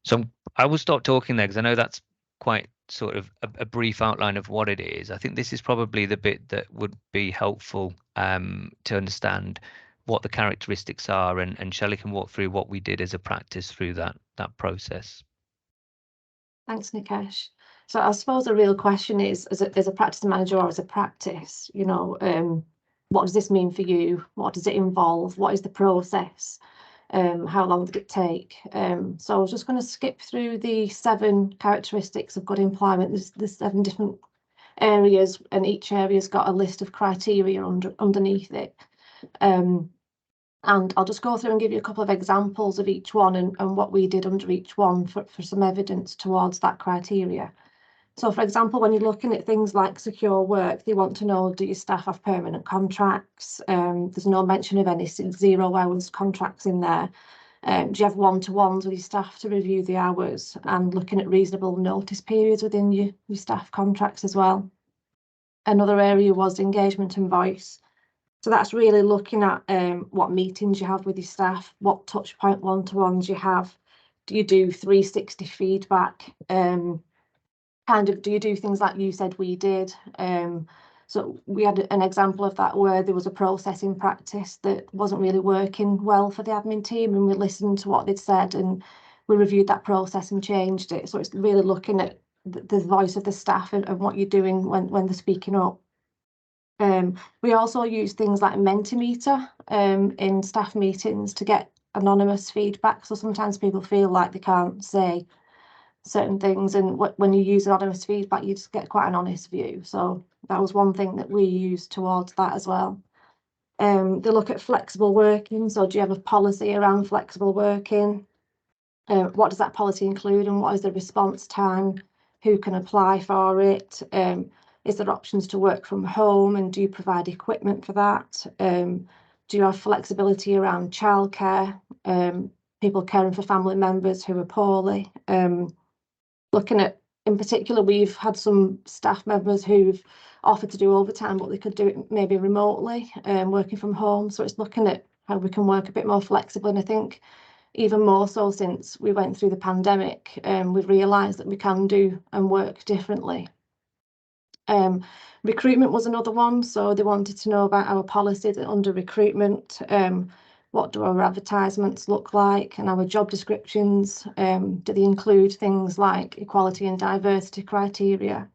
So I will stop talking there because I know that's quite sort of a brief outline of what it is. I think this is probably the bit that would be helpful to understand what the characteristics are, and Shelley can walk through what we did as a practice through that process. Thanks, Nikesh. So I suppose the real question is, as a practice manager or as a practice, you know, what does this mean for you? What does it involve? What is the process? How long did it take? So I was just going to skip through the 7 characteristics of good employment. There's 7 different areas, and each area's got a list of criteria underneath it. And I'll just go through and give you a couple of examples of each one and what we did under each one for some evidence towards that criteria. So, for example, when you're looking at things like secure work, they want to know, do your staff have permanent contracts? There's no mention of any 0 hours contracts in there. Do you have one-to-ones with your staff to review the hours, and looking at reasonable notice periods within your staff contracts as well? Another area was engagement and voice. So that's really looking at what meetings you have with your staff, what touch point one-to-ones you have. Do you do 360 feedback? Do you do things like you said we did? So we had an example of that where there was a process in practice that wasn't really working well for the admin team, and we listened to what they'd said and we reviewed that process and changed it. So it's really looking at the voice of the staff and what you're doing when they're speaking up. We also use things like Mentimeter in staff meetings to get anonymous feedback. So sometimes people feel like they can't say certain things, and when you use anonymous feedback, you just get quite an honest view. So that was one thing that we used towards that as well. They look at flexible working. So do you have a policy around flexible working? What does that policy include, and what is the response time? Who can apply for it? Is there options to work from home, and do you provide equipment for that? Do you have flexibility around childcare? People caring for family members who are poorly? Looking at, in particular, we've had some staff members who've offered to do overtime, but they could do it maybe remotely, working from home. So it's looking at how we can work a bit more flexible. And I think even more so since we went through the pandemic, we've realised that we can do and work differently. Recruitment was another one. So they wanted to know about our policies under recruitment. What do our advertisements look like, and our job descriptions? Do they include things like equality and diversity criteria?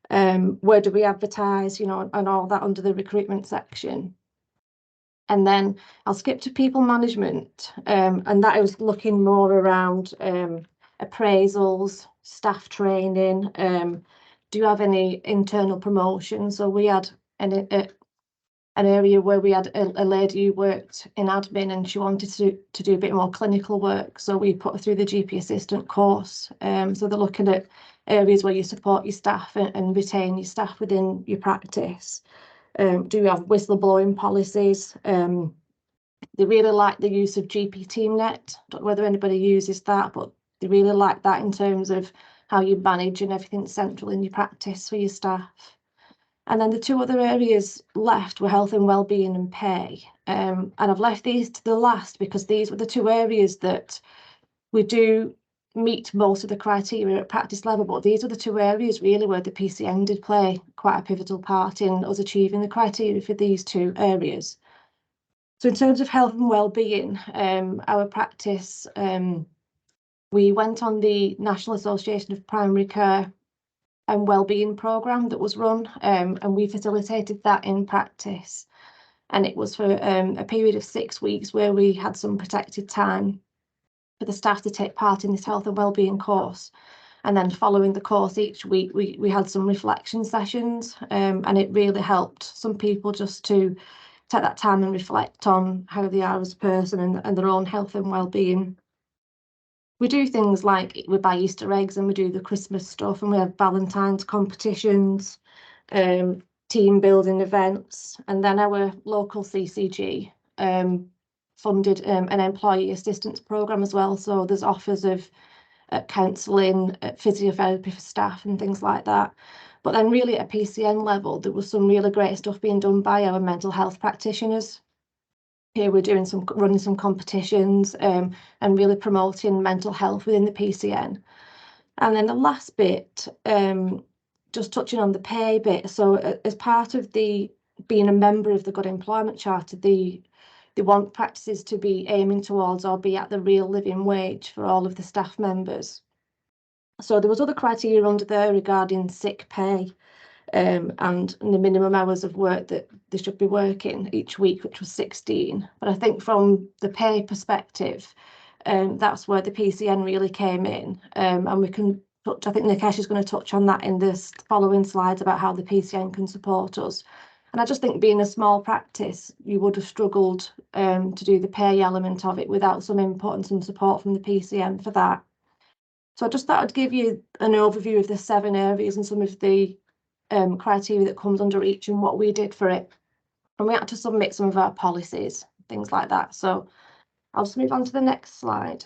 Where do we advertise, you know, and all that under the recruitment section? And then I'll skip to people management, and that is looking more around appraisals, staff training. Do you have any internal promotions? So we had an area where we had a lady who worked in admin, and she wanted to do a bit more clinical work. So we put her through the GP assistant course. So they're looking at areas where you support your staff and retain your staff within your practice. Do you have whistleblowing policies? They really like the use of GP TeamNet. Don't know whether anybody uses that, but they really like that in terms of how you manage and everything central in your practice for your staff. And then the 2 other areas left were health and wellbeing and pay. And I've left these to the last because these were the 2 areas that we do meet most of the criteria at practice level, but these are the 2 areas really where the PCN did play quite a pivotal part in us achieving the criteria for these 2 areas. So in terms of health and wellbeing, our practice, we went on the National Association of Primary Care and Wellbeing programme that was run, and we facilitated that in practice. And it was for a period of 6 weeks where we had some protected time for the staff to take part in this health and wellbeing course. And then following the course each week, we had some reflection sessions, and it really helped some people just to take that time and reflect on how they are as a person and their own health and wellbeing. We do things like we buy Easter eggs and we do the Christmas stuff, and we have Valentine's competitions, team building events, and then our local CCG funded an employee assistance programme as well. So there's offers of counselling, physiotherapy for staff and things like that. But then really at a PCN level, there was some really great stuff being done by our mental health practitioners. Here we're running some competitions and really promoting mental health within the PCN. And then the last bit, just touching on the pay bit. So as part of being a member of the Good Employment Charter, the they want practices to be aiming towards or be at the real living wage for all of the staff members. So there was other criteria under there regarding sick pay and the minimum hours of work that they should be working each week, which was 16. But I think from the pay perspective, that's where the PCN really came in. And we can touch, I think Nikesh is going to touch on that in this following slides about how the PCN can support us. And I just think being a small practice, you would have struggled to do the pay element of it without some input and some support from the PCN for that. So I just thought I'd give you an overview of the 7 areas and some of the criteria that comes under each and what we did for it. And we had to submit some of our policies, things like that. So I'll just move on to the next slide.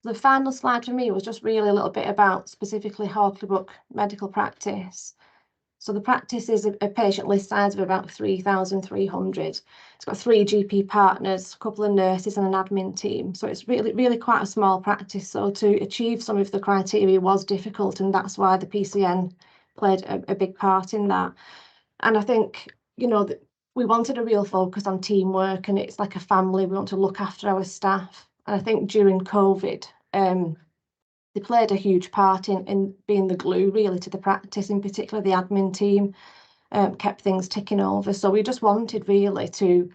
The final slide for me was just really a little bit about specifically Hawkley Medical Practice. So the practice is a patient list size of about 3,300. It's got 3 GP partners, a couple of nurses and an admin team. So it's really quite a small practice. So to achieve some of the criteria was difficult, and that's why the PCN played a big part in that. And I think, you know, we wanted a real focus on teamwork, and it's like a family. We want to look after our staff. And I think during COVID, they played a huge part in being the glue really to the practice, in particular the admin team, kept things ticking over. So we just wanted really to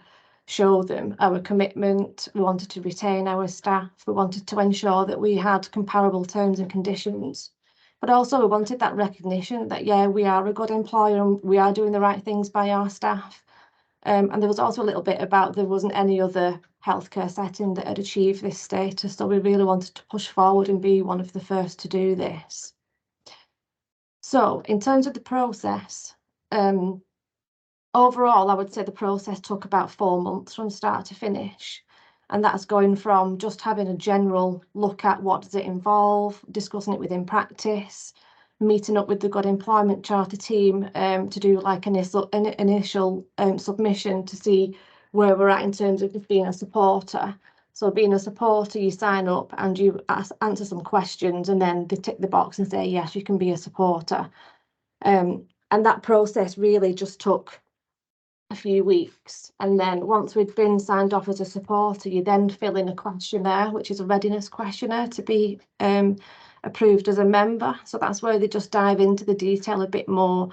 show them our commitment. We wanted to retain our staff. We wanted to ensure that we had comparable terms and conditions. But also we wanted that recognition that, yeah, we are a good employer and we are doing the right things by our staff. And there was also a little bit about there wasn't any other healthcare setting that had achieved this status. So we really wanted to push forward and be one of the first to do this. So in terms of the process, overall, I would say the process took about 4 months from start to finish. And that's going from just having a general look at what does it involve, discussing it within practice, meeting up with the Good Employment Charter team to do like an initial submission to see where we're at in terms of being a supporter. So being a supporter, you sign up and you answer some questions, and then they tick the box and say, yes, you can be a supporter. And that process really just took a few weeks. And then once we'd been signed off as a supporter, you then fill in a questionnaire, which is a readiness questionnaire to be approved as a member. So that's where they just dive into the detail a bit more.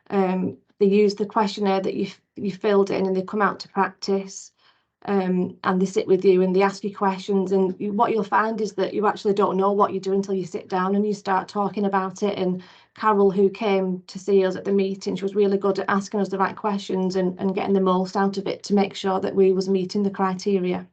They use the questionnaire that you filled in, and they come out to practice, and they sit with you and they ask you questions. And what you'll find is that you actually don't know what you do until you sit down and you start talking about it. And Carol, who came to see us at the meeting, she was really good at asking us the right questions and getting the most out of it to make sure that we was meeting the criteria.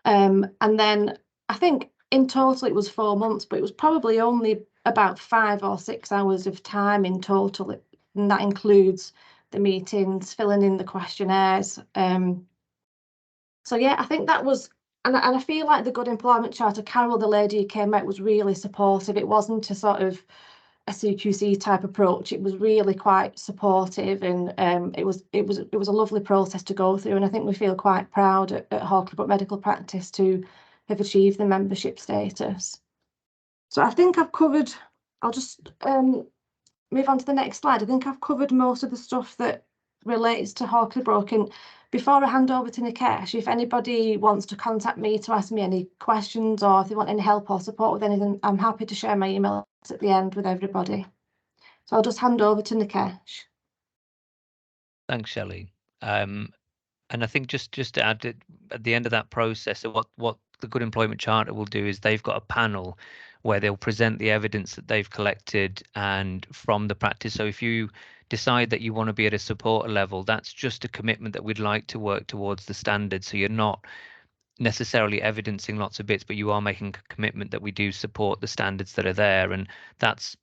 And then I think in total it was 4 months, but it was probably only about 5 or 6 hours of time in total, and that includes the meetings, filling in the questionnaires. So yeah, I think that was, and I feel like the Good Employment Charter, Carol, the lady who came out, was really supportive. It wasn't a sort of a CQC type approach. It was really quite supportive, and it was a lovely process to go through. And I think we feel quite proud at Hawkley Medical Practice to have achieved the membership status. So I think I've covered, I'll just move on to the next slide. I think I've covered most of the stuff that relates to Hawkley Brook. And before I hand over to Nikesh, if anybody wants to contact me to ask me any questions, or if they want any help or support with anything, I'm happy to share my email at the end with everybody. So I'll just hand over to Nikesh. Thanks, Shelley. And I think just to add that at the end of that process, what the Good Employment Charter will do is they've got a panel where they'll present the evidence that they've collected and from the practice. So if you decide that you want to be at a supporter level, that's just a commitment that we'd like to work towards the standard. So you're not necessarily evidencing lots of bits, but you are making a commitment that we do support the standards that are there. And that's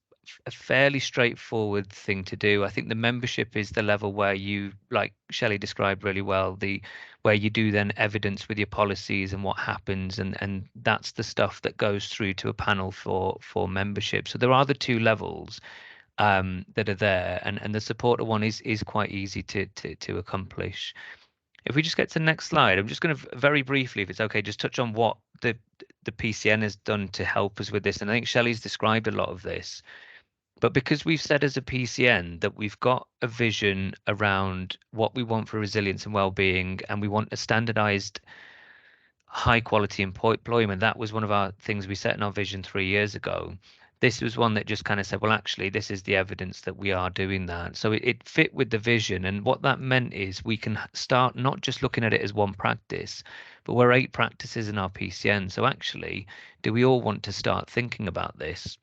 a fairly straightforward thing to do. I think the membership is the level where you, like Shelley described really well, where you do then evidence with your policies and what happens, and that's the stuff that goes through to a panel for membership. So there are the 2 levels that are there, and the supporter one is quite easy to accomplish. If we just get to the next slide, I'm just going to very briefly, if it's okay, just touch on what the PCN has done to help us with this. And I think Shelley's described a lot of this. But because we've said as a PCN that we've got a vision around what we want for resilience and well-being, and we want a standardized high quality employment, that was one of our things we set in our vision 3 years ago. This was one that just kind of said, well, actually, this is the evidence that we are doing that. So it fit with the vision. And what that meant is we can start not just looking at it as one practice, but we're 8 practices in our PCN. So actually, do we all want to start thinking about this?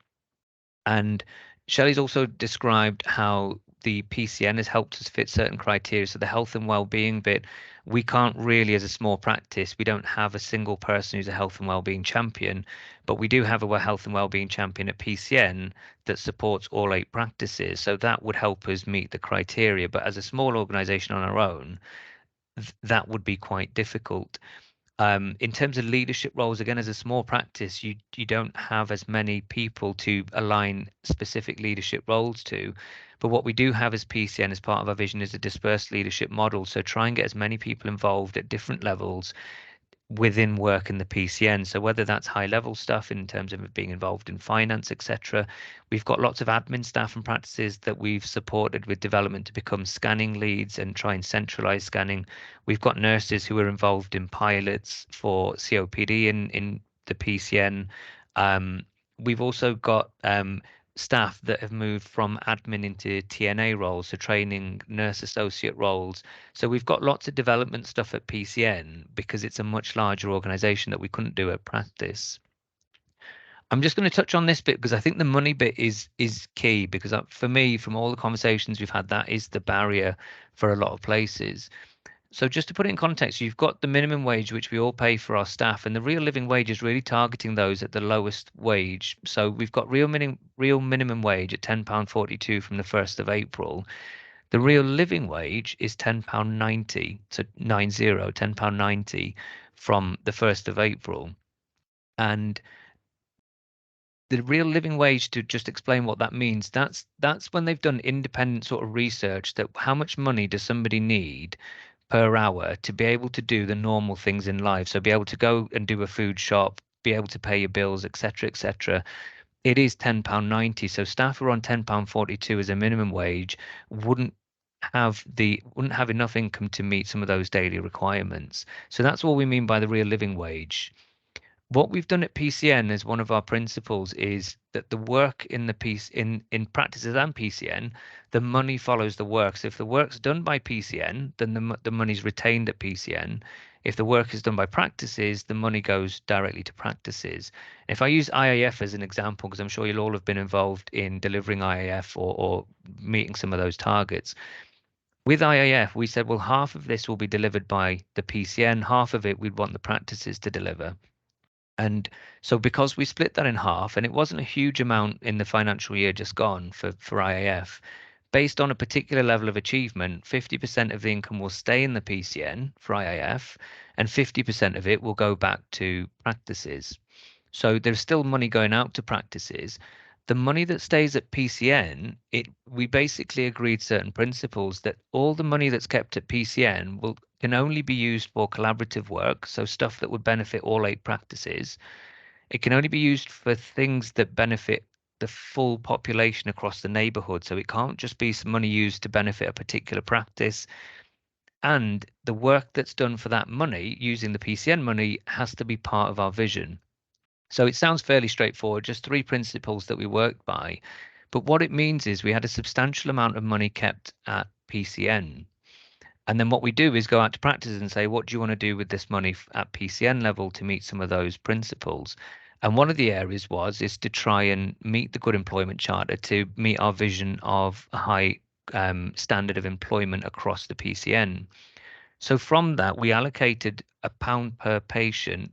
And Shelley's also described how the PCN has helped us fit certain criteria. So the health and well-being bit, we can't really, as a small practice, we don't have a single person who's a health and well-being champion, but we do have a health and well-being champion at PCN that supports all 8 practices. So that would help us meet the criteria. But as a small organization on our own, that would be quite difficult. In terms of leadership roles, again, as a small practice, you don't have as many people to align specific leadership roles to. But what we do have as PCN as part of our vision is a dispersed leadership model. So try and get as many people involved at different levels within work in the PCN. So whether that's high level stuff in terms of being involved in finance, etc. We've got lots of admin staff and practices that we've supported with development to become scanning leads and try and centralize scanning. We've got nurses who are involved in pilots for COPD in the PCN. We've also got staff that have moved from admin into TNA roles, so training nurse associate roles. So we've got lots of development stuff at PCN because it's a much larger organization that we couldn't do at practice. I'm just going to touch on this bit because I think the money bit is key, because for me, from all the conversations we've had, that is the barrier for a lot of places. So just to put it in context, you've got the minimum wage, which we all pay for our staff, and the real living wage is really targeting those at the lowest wage. So we've got real minimum wage at £10.42 from the 1st of April. The real living wage is £10.90, so £10.90 from the 1st of April. And the real living wage, to just explain what that means, that's when they've done independent sort of research that how much money does somebody need per hour to be able to do the normal things in life. So be able to go and do a food shop, be able to pay your bills, etc., etc. It is £10.90. So staff who are on £10.42 as a minimum wage wouldn't have enough income to meet some of those daily requirements. So that's what we mean by the real living wage. What we've done at PCN as one of our principles is that the work in the piece in practices and PCN, the money follows the work. So if the work's done by PCN, then the money's retained at PCN. If the work is done by practices, the money goes directly to practices. If I use IAF as an example, because I'm sure you'll all have been involved in delivering IAF or meeting some of those targets. With IAF, we said, well, half of this will be delivered by the PCN, half of it we'd want the practices to deliver. And so because we split that in half, and it wasn't a huge amount in the financial year just gone for IAF, based on a particular level of achievement, 50% of the income will stay in the PCN for IAF, and 50% of it will go back to practices. So there's still money going out to practices. The money that stays at PCN, we basically agreed certain principles that all the money that's kept at PCN can only be used for collaborative work, so stuff that would benefit all 8 practices. It can only be used for things that benefit the full population across the neighborhood. So it can't just be some money used to benefit a particular practice. And the work that's done for that money, using the PCN money, has to be part of our vision. So it sounds fairly straightforward, just 3 principles that we worked by. But what it means is we had a substantial amount of money kept at PCN. And then what we do is go out to practices and say, what do you want to do with this money at PCN level to meet some of those principles? And one of the areas is to try and meet the Good Employment Charter, to meet our vision of a high standard of employment across the PCN. So from that, we allocated £1 per patient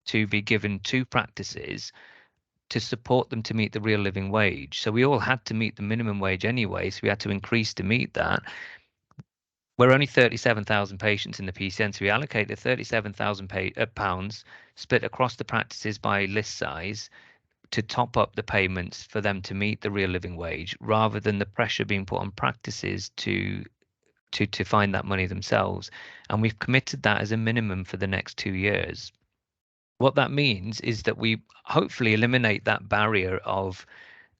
to be given to practices to support them to meet the real living wage. So we all had to meet the minimum wage anyway, so we had to increase to meet that. We're only 37,000 patients in the PCN, so we allocated £37,000 split across the practices by list size to top up the payments for them to meet the real living wage, rather than the pressure being put on practices to find that money themselves. And we've committed that as a minimum for the next 2 years. What that means is that we hopefully eliminate that barrier of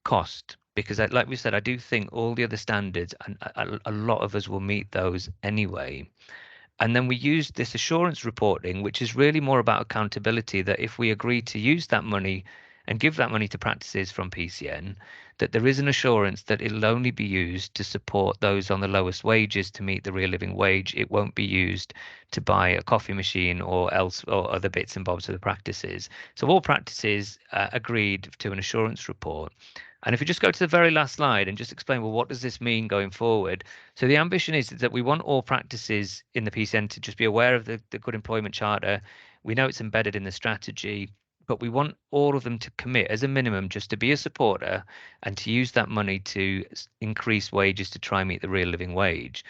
cost. because like we said, I do think all the other standards, and a lot of us will meet those anyway. And then we use this assurance reporting, which is really more about accountability, that if we agree to use that money and give that money to practices from PCN, that there is an assurance that it'll only be used to support those on the lowest wages to meet the real living wage. It won't be used to buy a coffee machine or other bits and bobs of the practices. So all practices agreed to an assurance report. And if you just go to the very last slide and just explain, well, what does this mean going forward? So the ambition is that we want all practices in the PCN to just be aware of the Good Employment Charter. We know it's embedded in the strategy, but we want all of them to commit as a minimum just to be a supporter and to use that money to increase wages to try and meet the real living wage.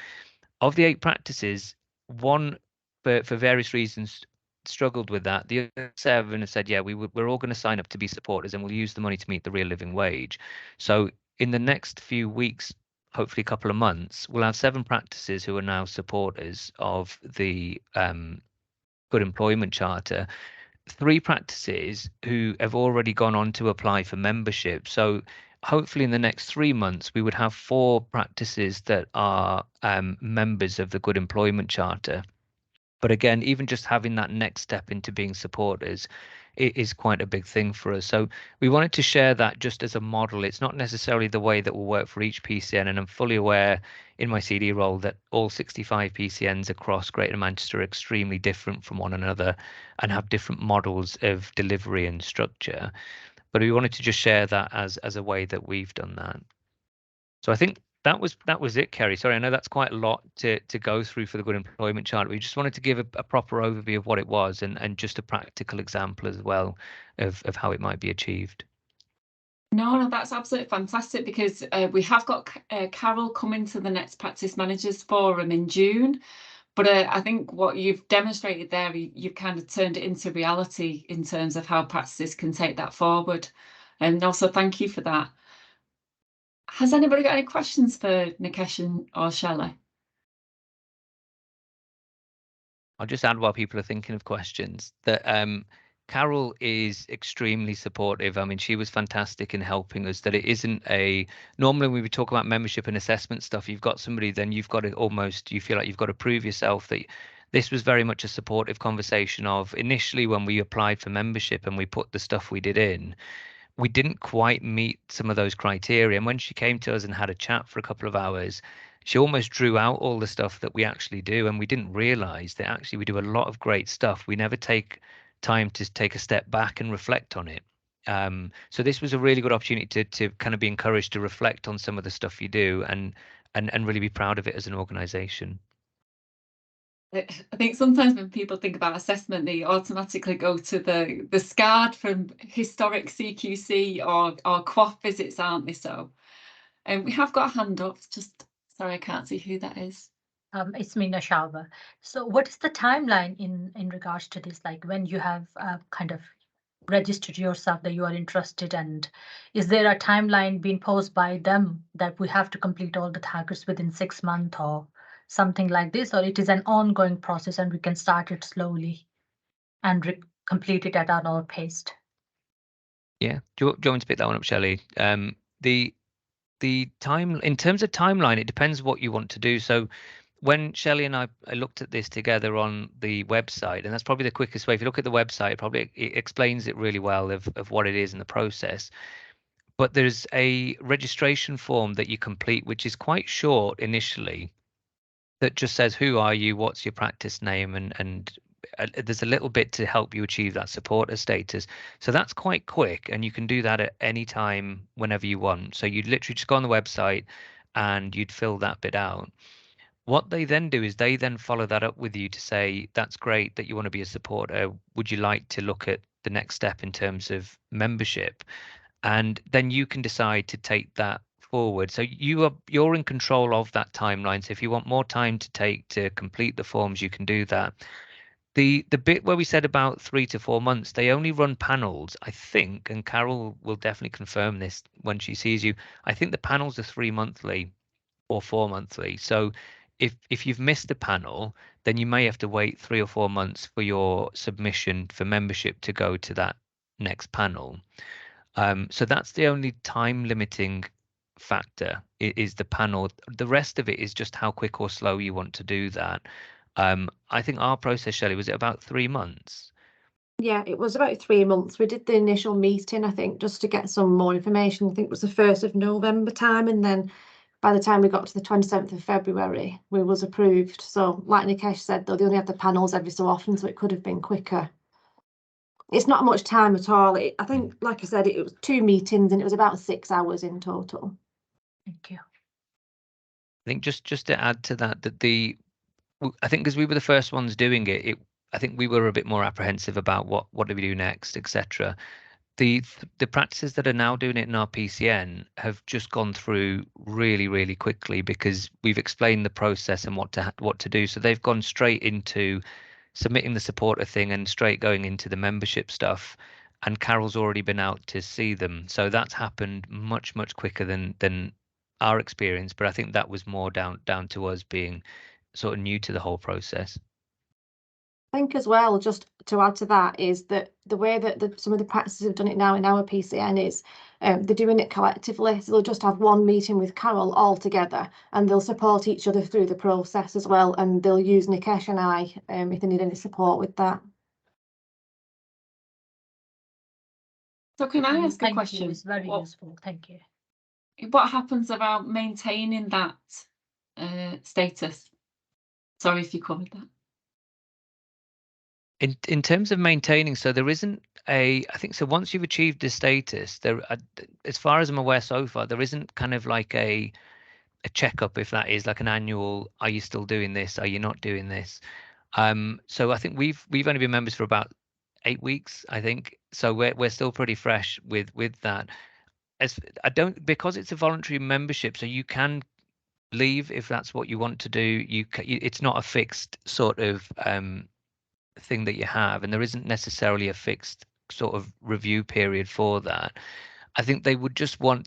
Of the 8 practices, 1 for various reasons struggled with that. The other 7 have said, yeah, we're all going to sign up to be supporters and we'll use the money to meet the real living wage. So in the next few weeks, hopefully a couple of months, we'll have 7 practices who are now supporters of the Good Employment Charter. 3 practices who have already gone on to apply for membership. So hopefully in the next 3 months, we would have 4 practices that are members of the Good Employment Charter. But again, even just having that next step into being supporters, it is quite a big thing for us. So we wanted to share that just as a model. It's not necessarily the way that will work for each PCN. And I'm fully aware in my CD role that all 65 PCNs across Greater Manchester are extremely different from one another and have different models of delivery and structure. But we wanted to just share that as a way that we've done that. So I think that was it, Kerry. Sorry, I know that's quite a lot to go through for the Good Employment Charter. We just wanted to give a proper overview of what it was and just a practical example as well of how it might be achieved. No, that's absolutely fantastic, because we have got Carol coming to the next Practice Managers Forum in June. But I think what you've demonstrated there, you've kind of turned it into reality in terms of how practices can take that forward. And also thank you for that. Has anybody got any questions for Nikesh or Shelley? I'll just add while people are thinking of questions that Carol is extremely supportive. I mean, she was fantastic in helping us. That it isn't normally when we talk about membership and assessment stuff, you've got somebody, then you've got to you feel like you've got to prove yourself. That this was very much a supportive conversation of initially when we applied for membership and we put the stuff we did in, we didn't quite meet some of those criteria. And when she came to us and had a chat for a couple of hours, she almost drew out all the stuff that we actually do. And we didn't realize that actually we do a lot of great stuff. We never take time to take a step back and reflect on it. So this was a really good opportunity to kind of be encouraged to reflect on some of the stuff you do and really be proud of it as an organization. I think sometimes when people think about assessment, they automatically go to the SCARD from historic CQC or QOF visits, aren't they? So, and we have got a hand up. Just sorry, I can't see who that is. It's Meena Shalva. So what is the timeline in regards to this? Like when you have kind of registered yourself that you are interested, and is there a timeline being posed by them that we have to complete all the targets within 6 months or something like this, or it is an ongoing process and we can start it slowly and complete it at our own pace? Yeah, do you want me to pick that one up, Shelley? The time, in terms of timeline, it depends what you want to do. So when Shelley and I looked at this together on the website, and that's probably the quickest way. If you look at the website, it explains it really well of what it is in the process. But there's a registration form that you complete, which is quite short initially, that just says, who are you, what's your practice name, and there's a little bit to help you achieve that supporter status. So that's quite quick, and you can do that at any time whenever you want. So you'd literally just go on the website and you'd fill that bit out. What they then do is they then follow that up with you to say, that's great that you want to be a supporter. Would you like to look at the next step in terms of membership? And then you can decide to take that forward. So you're in control of that timeline. So if you want more time to take to complete the forms, you can do that. The bit where we said about 3 to 4 months, they only run panels, I think, and Carol will definitely confirm this when she sees you. I think the panels are 3 monthly or 4 monthly. So if you've missed a panel, then you may have to wait 3 or 4 months for your submission for membership to go to that next panel. So that's the only time limiting factor is the panel. The rest of it is just how quick or slow you want to do that. I think our process, Shelley, was it about 3 months? Yeah, it was about 3 months. We did the initial meeting, I think, just to get some more information. I think it was the 1st of November time, and then by the time we got to the 27th of February, we was approved. So like Nikesh said, though, they only have the panels every so often, so it could have been quicker. It's not much time at all. I think, like I said, it was 2 meetings and it was about 6 hours in total. Thank you. I think just to add to that, I think because we were the first ones doing it, I think we were a bit more apprehensive about what do we do next, etc. The practices that are now doing it in our PCN have just gone through really, really quickly because we've explained the process and what to do. So they've gone straight into submitting the supporter thing and straight going into the membership stuff. And Carol's already been out to see them, so that's happened much quicker than our experience. But I think that was more down to us being sort of new to the whole process. I think as well, just to add to that, is that the way that some of the practices have done it now in our PCN is they're doing it collectively. So they'll just have one meeting with Carol all together and they'll support each other through the process as well. And they'll use Nikesh and I if they need any support with that. So can I ask a Thank question? you. It's very useful. Thank you. What happens about maintaining that status? Sorry if you covered that. In terms of maintaining, so there isn't I think so once you've achieved the status, there, as far as I'm aware so far, there isn't kind of like a checkup, if that is like an annual, are you still doing this? Are you not doing this? So I think we've only been members for about 8 weeks, I think. So we're still pretty fresh with that. Because it's a voluntary membership, so you can leave if that's what you want to do. It's not a fixed sort of thing that you have, and there isn't necessarily a fixed sort of review period for that. I think they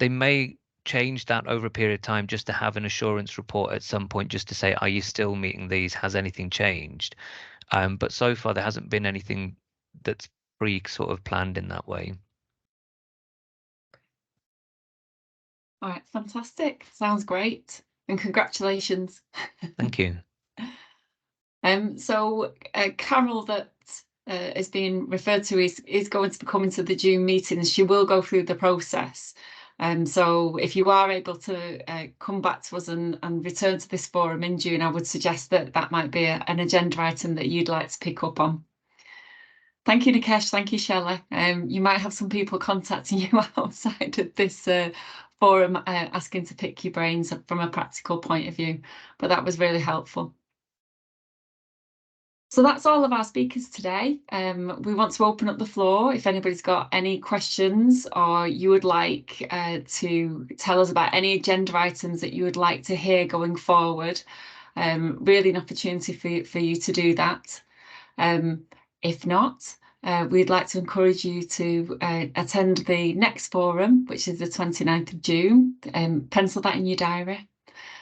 may change that over a period of time just to have an assurance report at some point, just to say, are you still meeting these? Has anything changed? But so far there hasn't been anything that's sort of planned in that way. All right, fantastic. Sounds great. And congratulations. Thank you. So Carol, that is being referred to, is going to be coming to the June meetings. She will go through the process. So if you are able to come back to us and return to this forum in June, I would suggest that might be an agenda item that you'd like to pick up on. Thank you, Nikesh. Thank you, Shelley. You might have some people contacting you outside of this forum asking to pick your brains from a practical point of view, but that was really helpful. So that's all of our speakers today. We want to open up the floor. If anybody's got any questions or you would like to tell us about any agenda items that you would like to hear going forward, really an opportunity for you to do that. If not, we'd like to encourage you to attend the next forum, which is the 29th of June. Pencil that in your diary.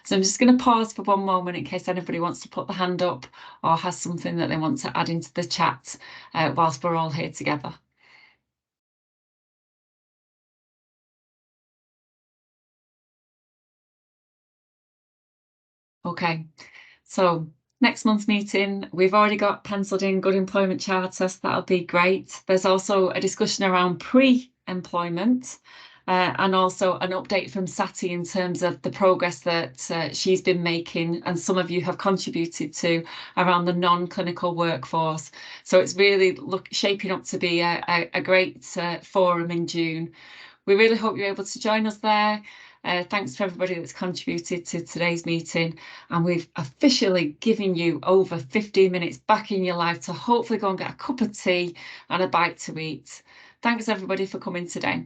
So I'm just going to pause for one moment in case anybody wants to put the hand up or has something that they want to add into the chat whilst we're all here together. Okay, so next month's meeting, we've already got penciled in Good Employment Charter, so that'll be great. There's also a discussion around pre-employment. And also an update from Sati in terms of the progress that she's been making and some of you have contributed to around the non-clinical workforce. So it's really shaping up to be a great forum in June. We really hope you're able to join us there. Thanks to everybody that's contributed to today's meeting, and we've officially given you over 15 minutes back in your life to hopefully go and get a cup of tea and a bite to eat. Thanks everybody for coming today.